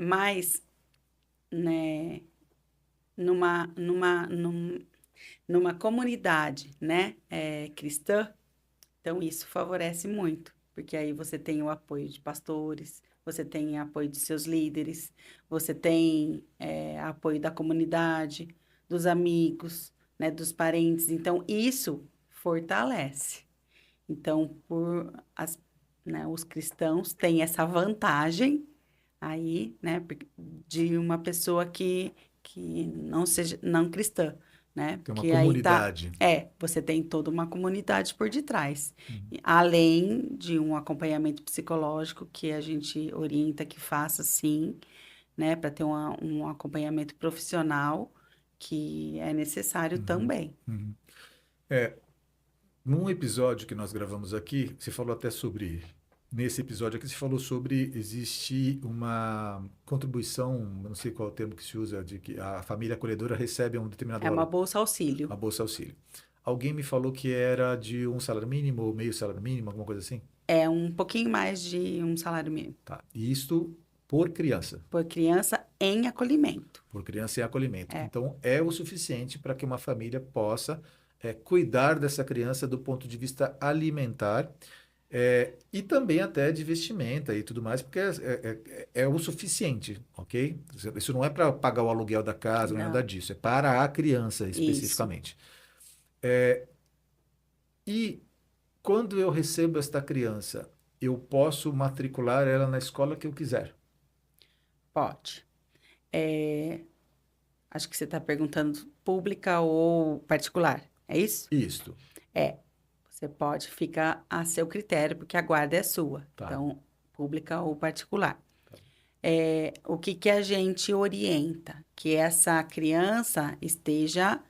Mas, né, numa comunidade, né, cristã, então isso favorece muito, porque aí você tem o apoio de pastores, você tem apoio de seus líderes, você tem apoio da comunidade, dos amigos, né, dos parentes. Então isso fortalece. Então, né, os cristãos têm essa vantagem aí, né, de uma pessoa que não seja não cristã, né? Tem uma Porque aí tá, comunidade. você tem toda uma comunidade por detrás. Uhum. Além de um acompanhamento psicológico que a gente orienta que faça sim, né, para ter um acompanhamento profissional que é necessário Uhum. também. Uhum. É, Num episódio que nós gravamos aqui, você falou até sobre. Nesse episódio aqui, você falou sobre existir uma contribuição, não sei qual é o termo que se usa, de que a família acolhedora recebe um determinado É uma valor, bolsa auxílio. uma bolsa auxílio. Alguém me falou que era de um salário mínimo ou meio salário mínimo, alguma coisa assim? É um pouquinho mais de um salário mínimo Tá. E isto por criança, por criança em acolhimento. por criança em acolhimento. É, Então, é o suficiente para que uma família possa cuidar dessa criança do ponto de vista alimentar. E também até de vestimenta e tudo mais, porque é o suficiente, ok? Isso não é para pagar o aluguel da casa, não é nada não, disso, é para a criança isso. especificamente. E quando eu recebo esta criança, eu posso matricular ela na escola que eu quiser. Pode. É, acho que você está perguntando pública ou particular, é isso? Isto, É, você pode, ficar a seu critério, porque a guarda é sua. tá? Então, pública ou particular. Tá. O que que a gente orienta? Que essa criança esteja,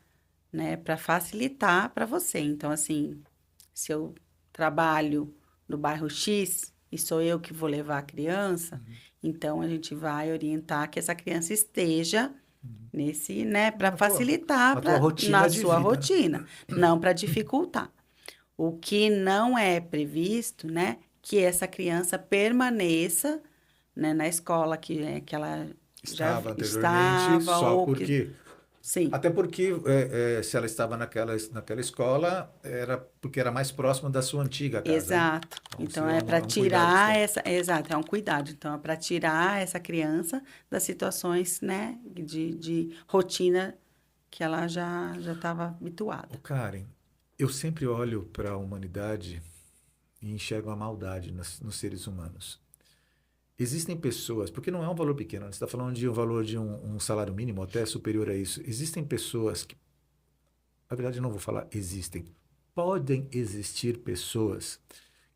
né, para facilitar para você. Então, assim, se eu trabalho no bairro X e sou eu que vou levar a criança, Uhum. então a gente vai orientar que essa criança esteja Uhum. nesse, né, para Na tua, facilitar na tua na rotina de sua vida, né? rotina, não para dificultar. O que não é previsto, né, que essa criança permaneça, né, na escola que ela já Estava anteriormente, estava só ou que porque sim, até porque se ela estava naquela escola, era porque era mais próximo da sua antiga casa, né? exato. Então, isso Então é é para um cuidado que você tirar tem. essa, exato, é um cuidado. Então é para tirar essa criança das situações, né, de rotina que ela já estava habituada. Ô, Karen, eu sempre olho para a humanidade e enxergo a maldade nos seres humanos. Existem pessoas, porque não é um valor pequeno, né? Você está falando de um valor de um salário mínimo, até superior a isso. Existem pessoas que, na verdade, eu não vou falar existem, podem existir pessoas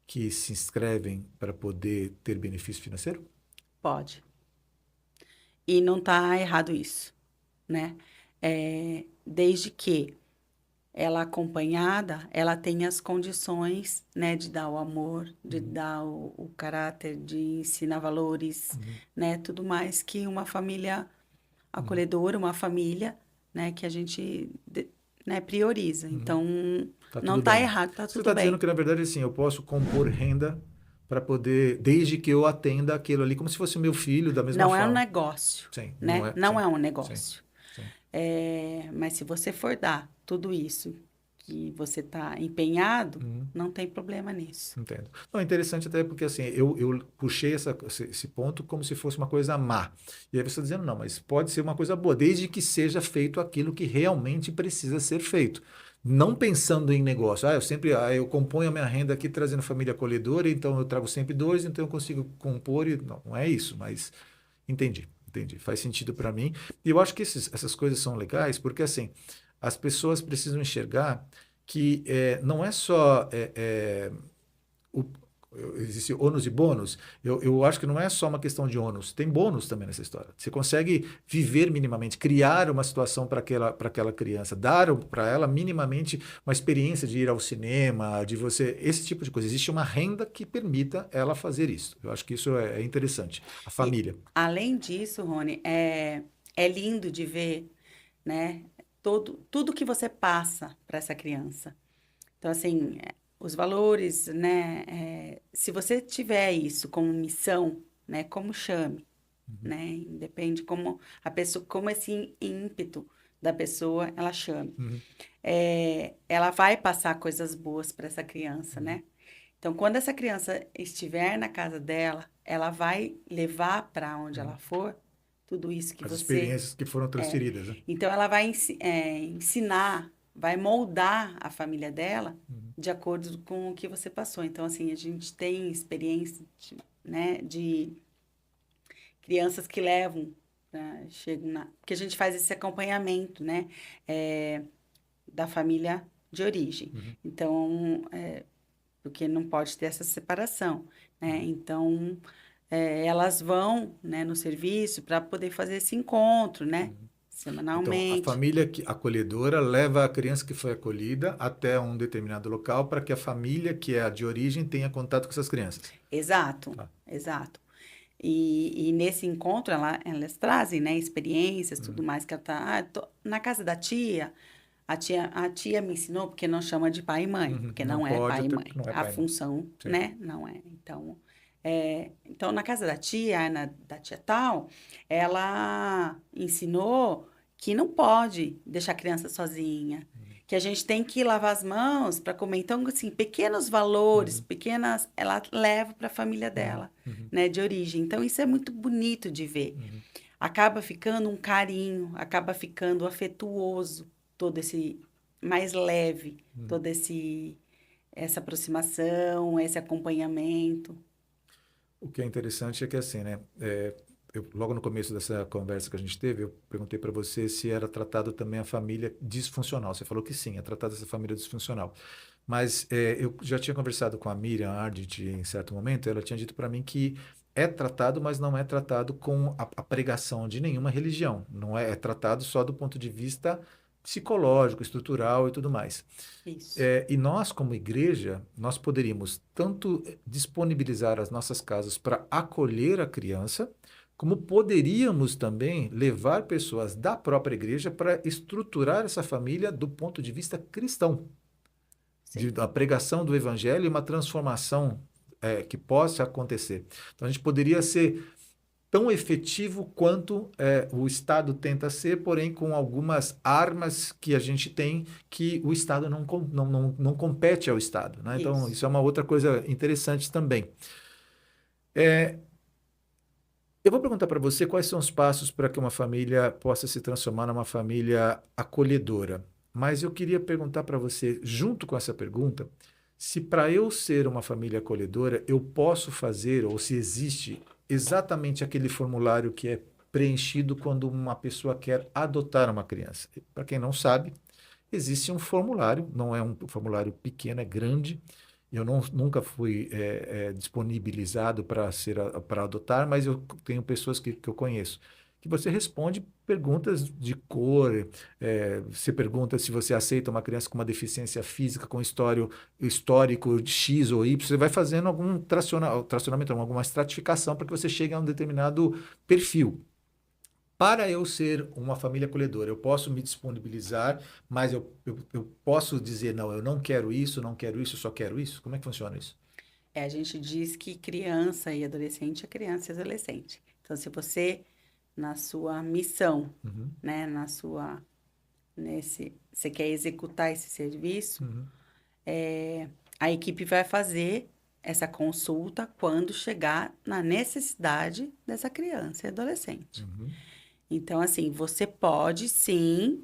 que se inscrevem para poder ter benefício financeiro? pode. E não está errado isso, né? Desde que ela acompanhada, ela tem as condições, né, de dar o amor, de dar o caráter, de ensinar valores, né, tudo mais que uma família acolhedora, uma família, né, que a gente, né, prioriza. Então, Tá não tudo está bem. errado, está Você tudo está dizendo bem. que, na verdade, assim, eu posso compor renda para poder, desde que eu atenda aquilo ali, como se fosse meu filho, da mesma Não é um forma. negócio, Sim, não né? é. Não Sim, é um sim, negócio. sim. Mas se você for dar tudo isso que você está empenhado, Uhum. não tem problema nisso. Entendo. Não, é interessante até porque assim, eu puxei esse ponto como se fosse uma coisa má. E aí você está dizendo, não, mas pode ser uma coisa boa, desde que seja feito aquilo que realmente precisa ser feito. Não pensando em negócio. Eu componho a minha renda aqui trazendo família acolhedora, então eu trago sempre dois, então eu consigo compor. Não, não é isso, mas entendi, entendi. Faz sentido para mim. E eu acho que essas coisas são legais porque assim, as pessoas precisam enxergar que não é só o, existe ônus e bônus. Eu acho que não é só uma questão de ônus, tem bônus também nessa história. Você consegue viver minimamente, criar uma situação para aquela criança, dar para ela minimamente uma experiência de ir ao cinema, de você, esse tipo de coisa. Existe uma renda que permita ela fazer isso. Eu acho que isso é interessante. A E, família. além disso, Rony, é lindo de ver, né, tudo que você passa para essa criança. Então, assim, os valores, né, se você tiver isso como missão, né, como chame, né, depende como a pessoa, como esse ímpeto da pessoa, ela chame. Uhum, Ela vai passar coisas boas para essa criança, uhum. né? Então, quando essa criança estiver na casa dela, ela vai levar para onde ela Uhum. for tudo isso que As você. experiências que foram transferidas, né? Então, ela vai ensinar, vai moldar a família dela Uhum. de acordo com o que você passou. Então, assim, a gente tem experiência, né, de crianças que levam, né, chegam na. Porque a gente faz esse acompanhamento, né, da família de origem. Uhum. Então, porque não pode ter essa separação, né? Então, elas vão, né, no serviço para poder fazer esse encontro, né? Então, a Semanalmente. família acolhedora leva a criança que foi acolhida até um determinado local para que a família, que é a de origem, tenha contato com essas crianças. Exato, Tá. exato. E nesse encontro, elas trazem, né, experiências, tudo Uhum. mais, que ela tá, tô na casa da tia, a tia me ensinou, porque não chama de pai e mãe, Uhum. porque Não não é pode, pai e até mãe. porque não é A pai e mãe. função, Sim. né, não é. Então, na casa da tia, da tia tal, ela ensinou que não pode deixar a criança sozinha, que a gente tem que lavar as mãos para comer. Então, assim, pequenos valores, Uhum. pequenas, ela leva para a família Uhum. dela, Uhum. né, de origem. Então, isso é muito bonito de ver. Uhum. Acaba ficando um carinho, acaba ficando afetuoso, todo esse mais leve, Uhum. todo essa aproximação, esse acompanhamento. O que é interessante é que assim, né? Logo no começo dessa conversa que a gente teve, eu perguntei para você se era tratado também a família disfuncional. Você falou que sim, é tratada essa família disfuncional. Mas eu já tinha conversado com a Miriam Ardit em certo momento, ela tinha dito para mim que é tratado, mas não é tratado com a pregação de nenhuma religião. Não é tratado só do ponto de vista psicológico, estrutural e tudo mais. Isso. E nós, como igreja, nós poderíamos tanto disponibilizar as nossas casas para acolher a criança, como poderíamos também levar pessoas da própria igreja para estruturar essa família do ponto de vista cristão, Sim. da pregação do evangelho e uma transformação que possa acontecer. Então, a gente poderia ser tão efetivo quanto o Estado tenta ser, porém com algumas armas que a gente tem que o Estado não compete ao Estado, né? Então, Isso. isso é uma outra coisa interessante também. Eu vou perguntar para você quais são os passos para que uma família possa se transformar numa família acolhedora. Mas eu queria perguntar para você, junto com essa pergunta, se para eu ser uma família acolhedora, eu posso fazer, ou se existe exatamente aquele formulário que é preenchido quando uma pessoa quer adotar uma criança. Para quem não sabe, existe um formulário, não é um formulário pequeno, é grande, Eu nunca fui disponibilizado para adotar, mas eu tenho pessoas que eu conheço. Que você responde perguntas de cor, você pergunta se você aceita uma criança com uma deficiência física, com histórico de X ou Y, você vai fazendo algum tracionamento, alguma estratificação para que você chegue a um determinado perfil. Para eu ser uma família acolhedora, eu posso me disponibilizar, mas eu posso dizer, não, eu não quero isso, não quero isso, só quero isso? Como é que funciona isso? A gente diz que criança e adolescente é criança e adolescente. Então, se você, na sua missão, Uhum, né, você quer executar esse serviço, uhum, a equipe vai fazer essa consulta quando chegar na necessidade dessa criança e adolescente. uhum, Então, assim, você pode sim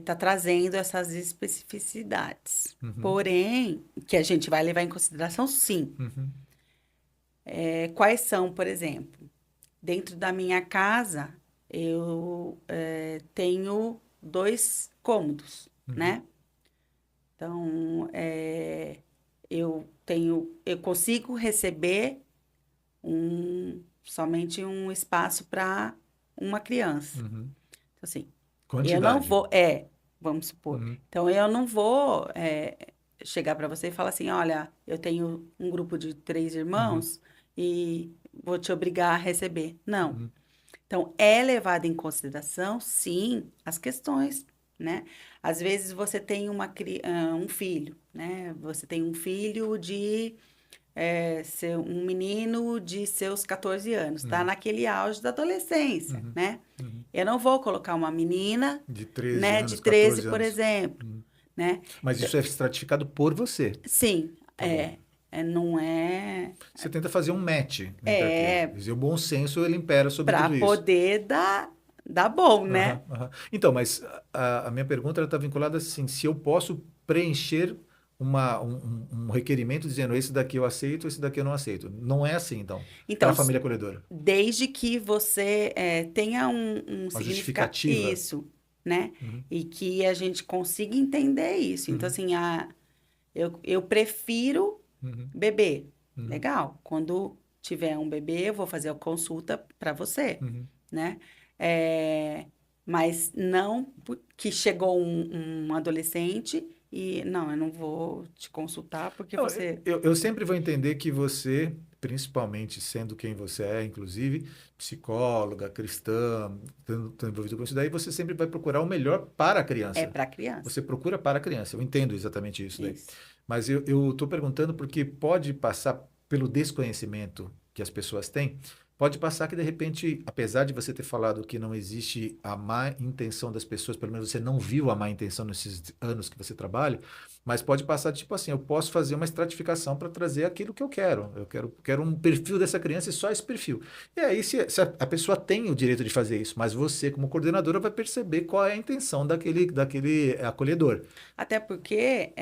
tá trazendo essas especificidades. uhum, Porém, que a gente vai levar em consideração, sim. uhum, Quais são, por exemplo, dentro da minha casa, eu tenho 2 cômodos, uhum, né? Então, eu consigo receber somente um espaço para uma criança. uhum. Então, assim, eu não Quantidade. vou, vamos supor. Uhum, Então, eu não vou chegar para você e falar assim, olha, eu tenho um grupo de 3 uhum, irmãos e vou te obrigar a receber. Não. uhum, Então, é levado em consideração, sim, as questões, né? Às vezes você tem um filho, né? Você tem um filho um menino de seus 14 anos, tá uhum, naquele auge da adolescência, uhum, né? uhum. Eu não vou colocar uma menina, De 13 né, de anos, 13, 14 por anos. exemplo, Uhum. né? Mas Então, isso é estratificado por você. sim, Tá bom. não é, Você tenta fazer um match entre aquilo. é Quer dizer, o bom senso ele impera sobre para tudo isso. poder dar bom, né? Aham, aham. Então, mas a minha pergunta está vinculada assim, se eu posso preencher um requerimento dizendo esse daqui eu aceito, esse daqui eu não aceito. Não é assim, então, para Então, a família acolhedora. desde que você tenha um Uma significado, justificativa. isso, né? Uhum, E que a gente consiga entender isso. Então, uhum, assim, eu prefiro uhum, bebê. uhum, Legal. Quando tiver um bebê, eu vou fazer a consulta para você, uhum. né? É, mas não que chegou um adolescente e, não, eu não vou te consultar porque Não, você... eu sempre vou entender que você, principalmente sendo quem você é, inclusive psicóloga, cristã, estando envolvido com isso daí, você sempre vai procurar o melhor para a É criança. para criança. Você procura para a criança. Eu entendo exatamente isso daí. Isso. Mas eu estou perguntando porque pode passar pelo desconhecimento que as pessoas têm. Pode passar que, de repente, apesar de você ter falado que não existe a má intenção das pessoas, pelo menos você não viu a má intenção nesses anos que você trabalha, mas pode passar tipo assim, eu posso fazer uma estratificação para trazer aquilo que eu quero. Quero um perfil dessa criança e só esse perfil. E aí, se a pessoa tem o direito de fazer isso, mas você, como coordenadora, vai perceber qual é a intenção daquele acolhedor. Até porque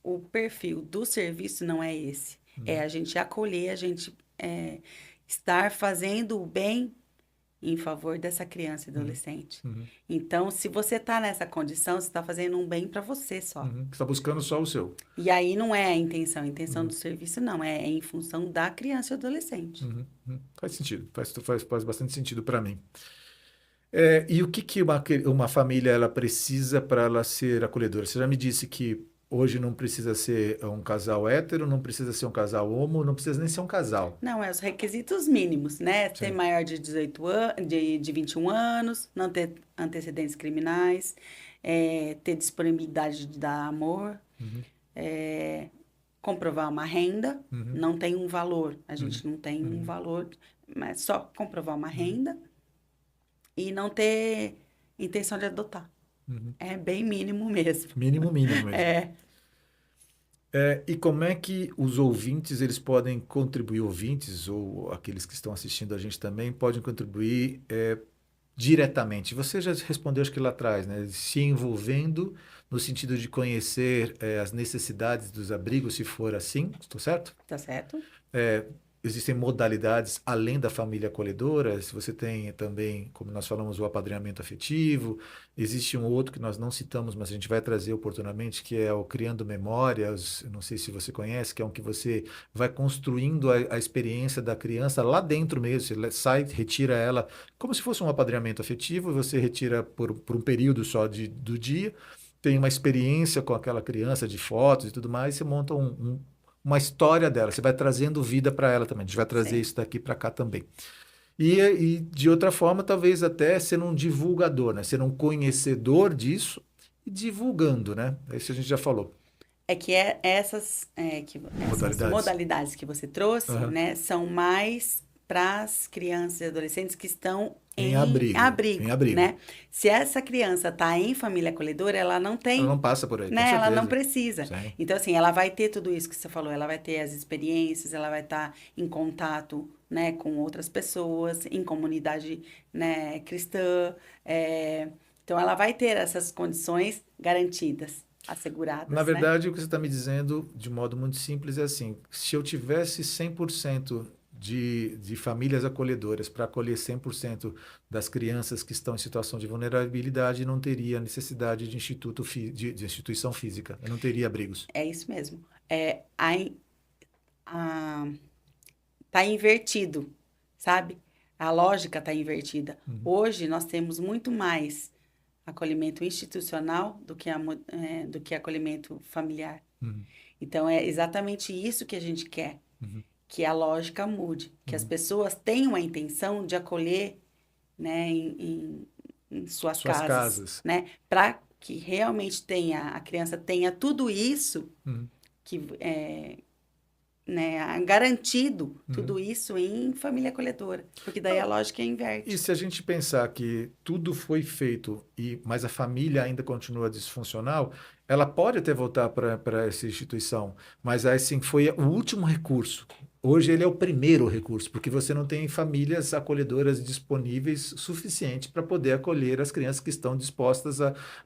o perfil do serviço não é esse. É Uhum, a gente acolher, a gente estar fazendo o bem em favor dessa criança e uhum, adolescente. uhum, Então, se você está nessa condição, você está fazendo um bem para você só. uhum. Você está buscando só o seu. E aí não é a intenção do Uhum, serviço não, é em função da criança e adolescente. uhum, uhum. Faz sentido, faz bastante sentido para mim. E o que uma família ela precisa para ela ser acolhedora? Você já me disse que hoje não precisa ser um casal hétero, não precisa ser um casal homo, não precisa nem ser um casal. Não, é os requisitos mínimos, né? Ser Sim. maior de 18 anos, de 21 anos, não ter antecedentes criminais, ter disponibilidade de dar amor, Uhum, é, comprovar uma renda, uhum, não tem um valor, a uhum, gente não tem um uhum, valor, mas só comprovar uma uhum, renda e não ter intenção de adotar. uhum. É bem mínimo mesmo. Mínimo, mínimo mesmo. É, E como é que os ouvintes eles podem contribuir, ouvintes ou aqueles que estão assistindo a gente também, podem contribuir diretamente? Você já respondeu, acho que lá atrás, né? Se envolvendo no sentido de conhecer as necessidades dos abrigos, se for assim, estou certo? tá certo? existem modalidades além da família acolhedora. Se você tem também, como nós falamos, o apadrinhamento afetivo, existe um outro que nós não citamos, mas a gente vai trazer oportunamente, que é o Criando Memórias. Eu não sei se você conhece, que é um que você vai construindo a experiência da criança lá dentro mesmo. Você sai, retira ela, como se fosse um apadrinhamento afetivo, e você retira por um período só do dia, tem uma experiência com aquela criança de fotos e tudo mais, e você monta uma história dela, você vai trazendo vida para ela também. A gente vai trazer Sim. isso daqui para cá também. E de outra forma, talvez até ser um divulgador, né? Ser um conhecedor disso e divulgando, né? Isso a gente já falou. É que essas Modalidades. modalidades que você trouxe, Aham. né, são mais para as crianças e adolescentes que estão Em em abrigo. Em abrigo, abrigo. né? Se essa criança está em família acolhedora, ela não Ela tem, não passa por aí, com né? Ela não certeza. precisa. Sim. Então, assim, ela vai ter tudo isso que você falou, ela vai ter as experiências, ela vai estar em contato, né, com outras pessoas, em comunidade, né, cristã. Então, ela vai ter essas condições garantidas, Na asseguradas, né? verdade, o que você está me dizendo, de modo muito simples, é assim: se eu tivesse 100% de famílias acolhedoras para acolher 100% das crianças que estão em situação de vulnerabilidade, não teria necessidade de de instituição física, eu não teria abrigos. É isso mesmo. A, tá invertido, sabe? A lógica tá invertida. Uhum, Hoje nós temos muito mais acolhimento institucional do que acolhimento familiar. uhum, Então é exatamente isso que a gente quer, uhum, que a lógica mude, que as uhum. pessoas tenham a intenção de acolher, né, em suas Suas casas, casas. né, para que realmente a criança tenha tudo isso Uhum, que né, garantido uhum. tudo isso em família acolhedora, porque daí a lógica E inverte. se a gente pensar que tudo foi feito, mas a família ainda continua disfuncional, ela pode até voltar para essa instituição, mas assim, foi o último recurso. Hoje ele é o primeiro recurso, porque você não tem famílias acolhedoras disponíveis suficiente para poder acolher as crianças que estão dispostas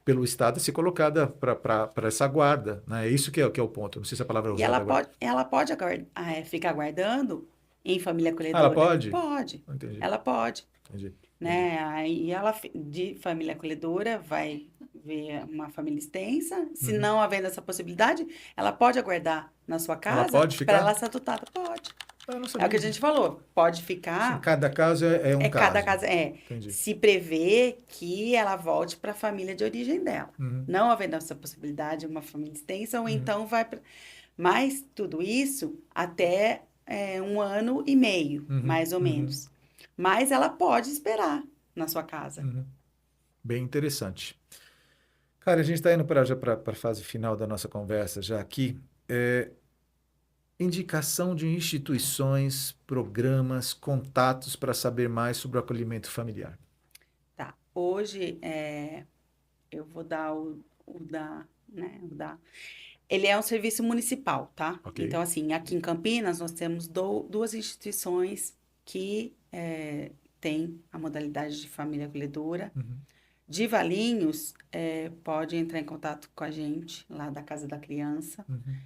pelo Estado a ser colocada para essa guarda, né? É isso que é o ponto. Não sei se a palavra é E usada agora. ela pode ficar guardando em família Ah, ela acolhedora? pode? Pode, Entendi, ela pode, entendi, entendi. né? Aí ela, de família acolhedora, vai ver uma família extensa. Se Uhum. não havendo essa possibilidade, ela pode aguardar na sua Ela casa pode para ela ficar? ser adotada? Pode. Ah, eu não É o que a sabia. gente falou, pode Sim, ficar. cada caso é um É cada caso. casa, Entendi. se prevê que ela volte para a família de origem dela. Uhum, Não havendo essa possibilidade, uma família extensa, ou uhum, então vai para. Mas tudo isso até 1 ano e meio, uhum, mais ou uhum, menos. Mas ela pode esperar na sua casa. uhum. Bem interessante. Cara, a gente está indo já para a fase final da nossa conversa já aqui. Indicação de instituições, programas, contatos para saber mais sobre o acolhimento familiar. Tá. Hoje eu vou dar o da, né? O da. Ele é um serviço municipal, tá? Ok? Então, assim, aqui em Campinas nós temos duas instituições que têm a modalidade de família acolhedora. Uhum, De Valinhos, pode entrar em contato com a gente, lá da Casa da Criança. uhum.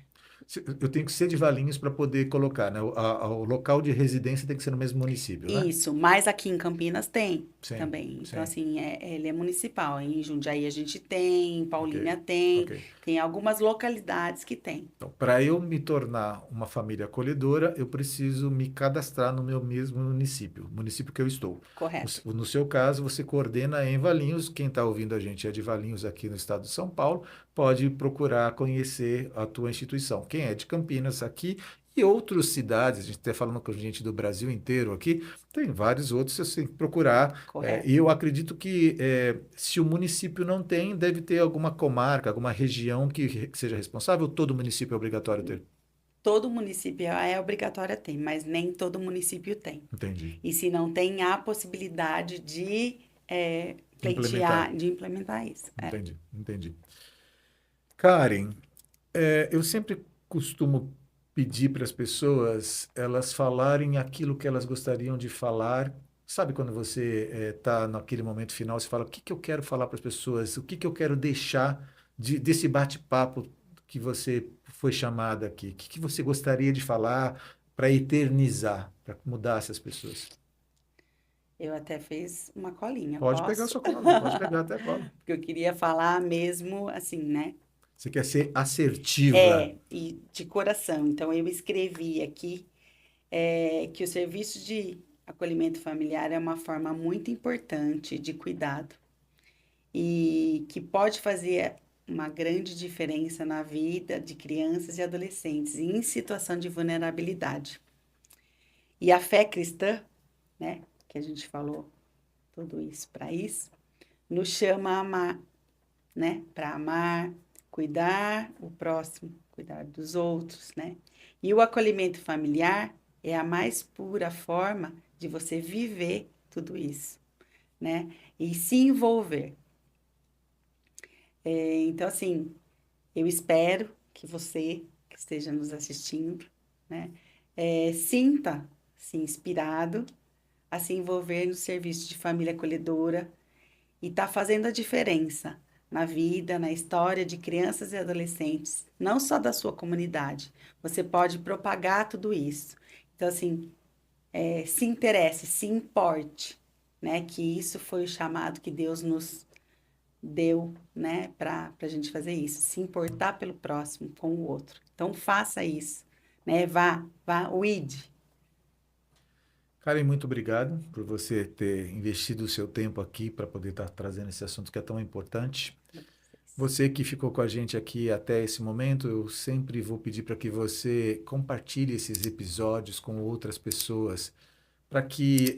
Eu tenho que ser de Valinhos para poder colocar, né? O local de residência tem que ser no mesmo município, né? Isso, mas aqui em Campinas tem Sim, também. Então, sim. assim, ele é municipal. Em Jundiaí a gente tem, em Ok, Paulínia tem, ok. tem algumas localidades que tem. Então, para eu me tornar uma família acolhedora, eu preciso me cadastrar no meu mesmo município que eu estou. Correto. No seu caso, você coordena em Valinhos. Quem está ouvindo a gente é de Valinhos aqui no estado de São Paulo, pode procurar conhecer a tua instituição. Quem é de Campinas aqui e outras cidades, a gente está falando com gente do Brasil inteiro aqui, tem vários outros, você tem que procurar. E Correto. eu acredito que se o município não tem, deve ter alguma comarca, alguma região que seja responsável, todo município é obrigatório ter. Todo município é obrigatório ter, mas nem todo município tem. Entendi. E se não tem, há a possibilidade de Implementar. pleitear, de implementar isso. Entendi, entendi. Karen, eu sempre costumo pedir para as pessoas elas falarem aquilo que elas gostariam de falar. Sabe quando você está naquele momento final, você fala, o que que eu quero falar para as pessoas? O que que eu quero deixar desse bate-papo que você foi chamada aqui? O que que você gostaria de falar? para eternizar, para mudar essas pessoas? Eu até fiz uma colinha, Pode pegar a posso? sua cola, pode pegar até a cola. Porque eu queria falar mesmo assim, né? Você quer ser assertiva. E de coração. Então, eu escrevi aqui que o serviço de acolhimento familiar é uma forma muito importante de cuidado e que pode fazer uma grande diferença na vida de crianças e adolescentes em situação de vulnerabilidade. E a fé cristã, né, que a gente falou tudo isso, nos chama a amar, né, para amar, cuidar o próximo, cuidar dos outros, né? E o acolhimento familiar é a mais pura forma de você viver tudo isso, né? E se envolver. Então, assim, eu espero que você que esteja nos assistindo, né, sinta-se inspirado a se envolver no serviço de família acolhedora e está fazendo a diferença na vida, na história de crianças e adolescentes, não só da sua comunidade. Você pode propagar tudo isso. Então, assim, se interesse, se importe, né, que isso foi o chamado que Deus nos deu, né, para a gente fazer isso, se importar pelo próximo com o outro. Então, faça isso, né, vá, o ID. Karen, muito obrigado por você ter investido o seu tempo aqui para poder estar trazendo esse assunto que é tão importante. Você que ficou com a gente aqui até esse momento, eu sempre vou pedir para que você compartilhe esses episódios com outras pessoas, para que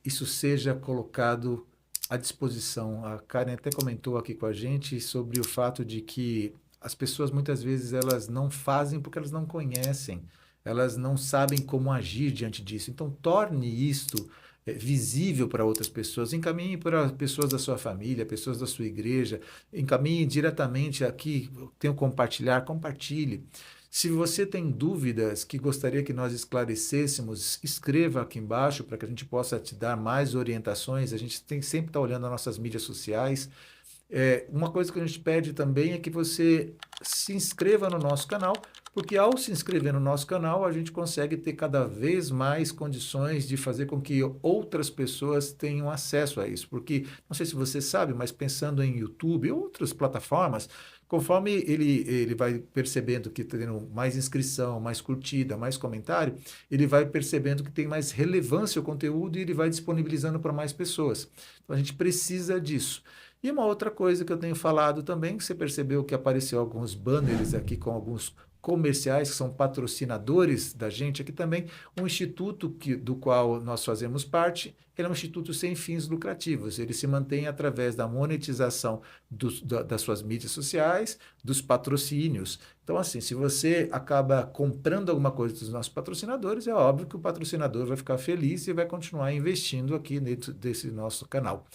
isso seja colocado à disposição. A Karen até comentou aqui com a gente sobre o fato de que as pessoas muitas vezes elas não fazem porque elas não conhecem, elas não sabem como agir diante disso. Então, torne isto visível para outras pessoas, encaminhe para pessoas da sua família, pessoas da sua igreja, encaminhe diretamente aqui, tem o compartilhar, compartilhe. Se você tem dúvidas que gostaria que nós esclarecêssemos, escreva aqui embaixo para que a gente possa te dar mais orientações. A gente tem sempre estar olhando as nossas mídias sociais. Uma coisa que a gente pede também é que você se inscreva no nosso canal, porque ao se inscrever no nosso canal, a gente consegue ter cada vez mais condições de fazer com que outras pessoas tenham acesso a isso. Porque, não sei se você sabe, mas pensando em YouTube e outras plataformas, conforme ele vai percebendo que está tendo mais inscrição, mais curtida, mais comentário, ele vai percebendo que tem mais relevância o conteúdo e ele vai disponibilizando para mais pessoas. Então, a gente precisa disso. E uma outra coisa que eu tenho falado também, que você percebeu que apareceu alguns banners aqui com alguns comerciais que são patrocinadores da gente aqui também, um instituto do qual nós fazemos parte, ele é um instituto sem fins lucrativos, ele se mantém através da monetização das suas mídias sociais, dos patrocínios. Então, assim, se você acaba comprando alguma coisa dos nossos patrocinadores, é óbvio que o patrocinador vai ficar feliz e vai continuar investindo aqui dentro desse nosso canal.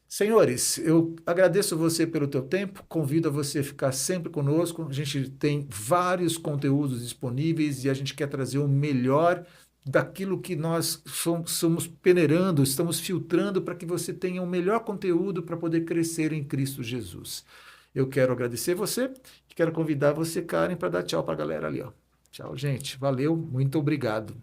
Senhores, eu agradeço você pelo teu tempo, convido a você a ficar sempre conosco. A gente tem vários conteúdos disponíveis e a gente quer trazer o melhor daquilo que nós somos peneirando, estamos filtrando para que você tenha o melhor conteúdo para poder crescer em Cristo Jesus. Eu quero agradecer você e quero convidar você, Karen, para dar tchau para a galera ali, ó. Tchau, gente. Valeu, muito obrigado.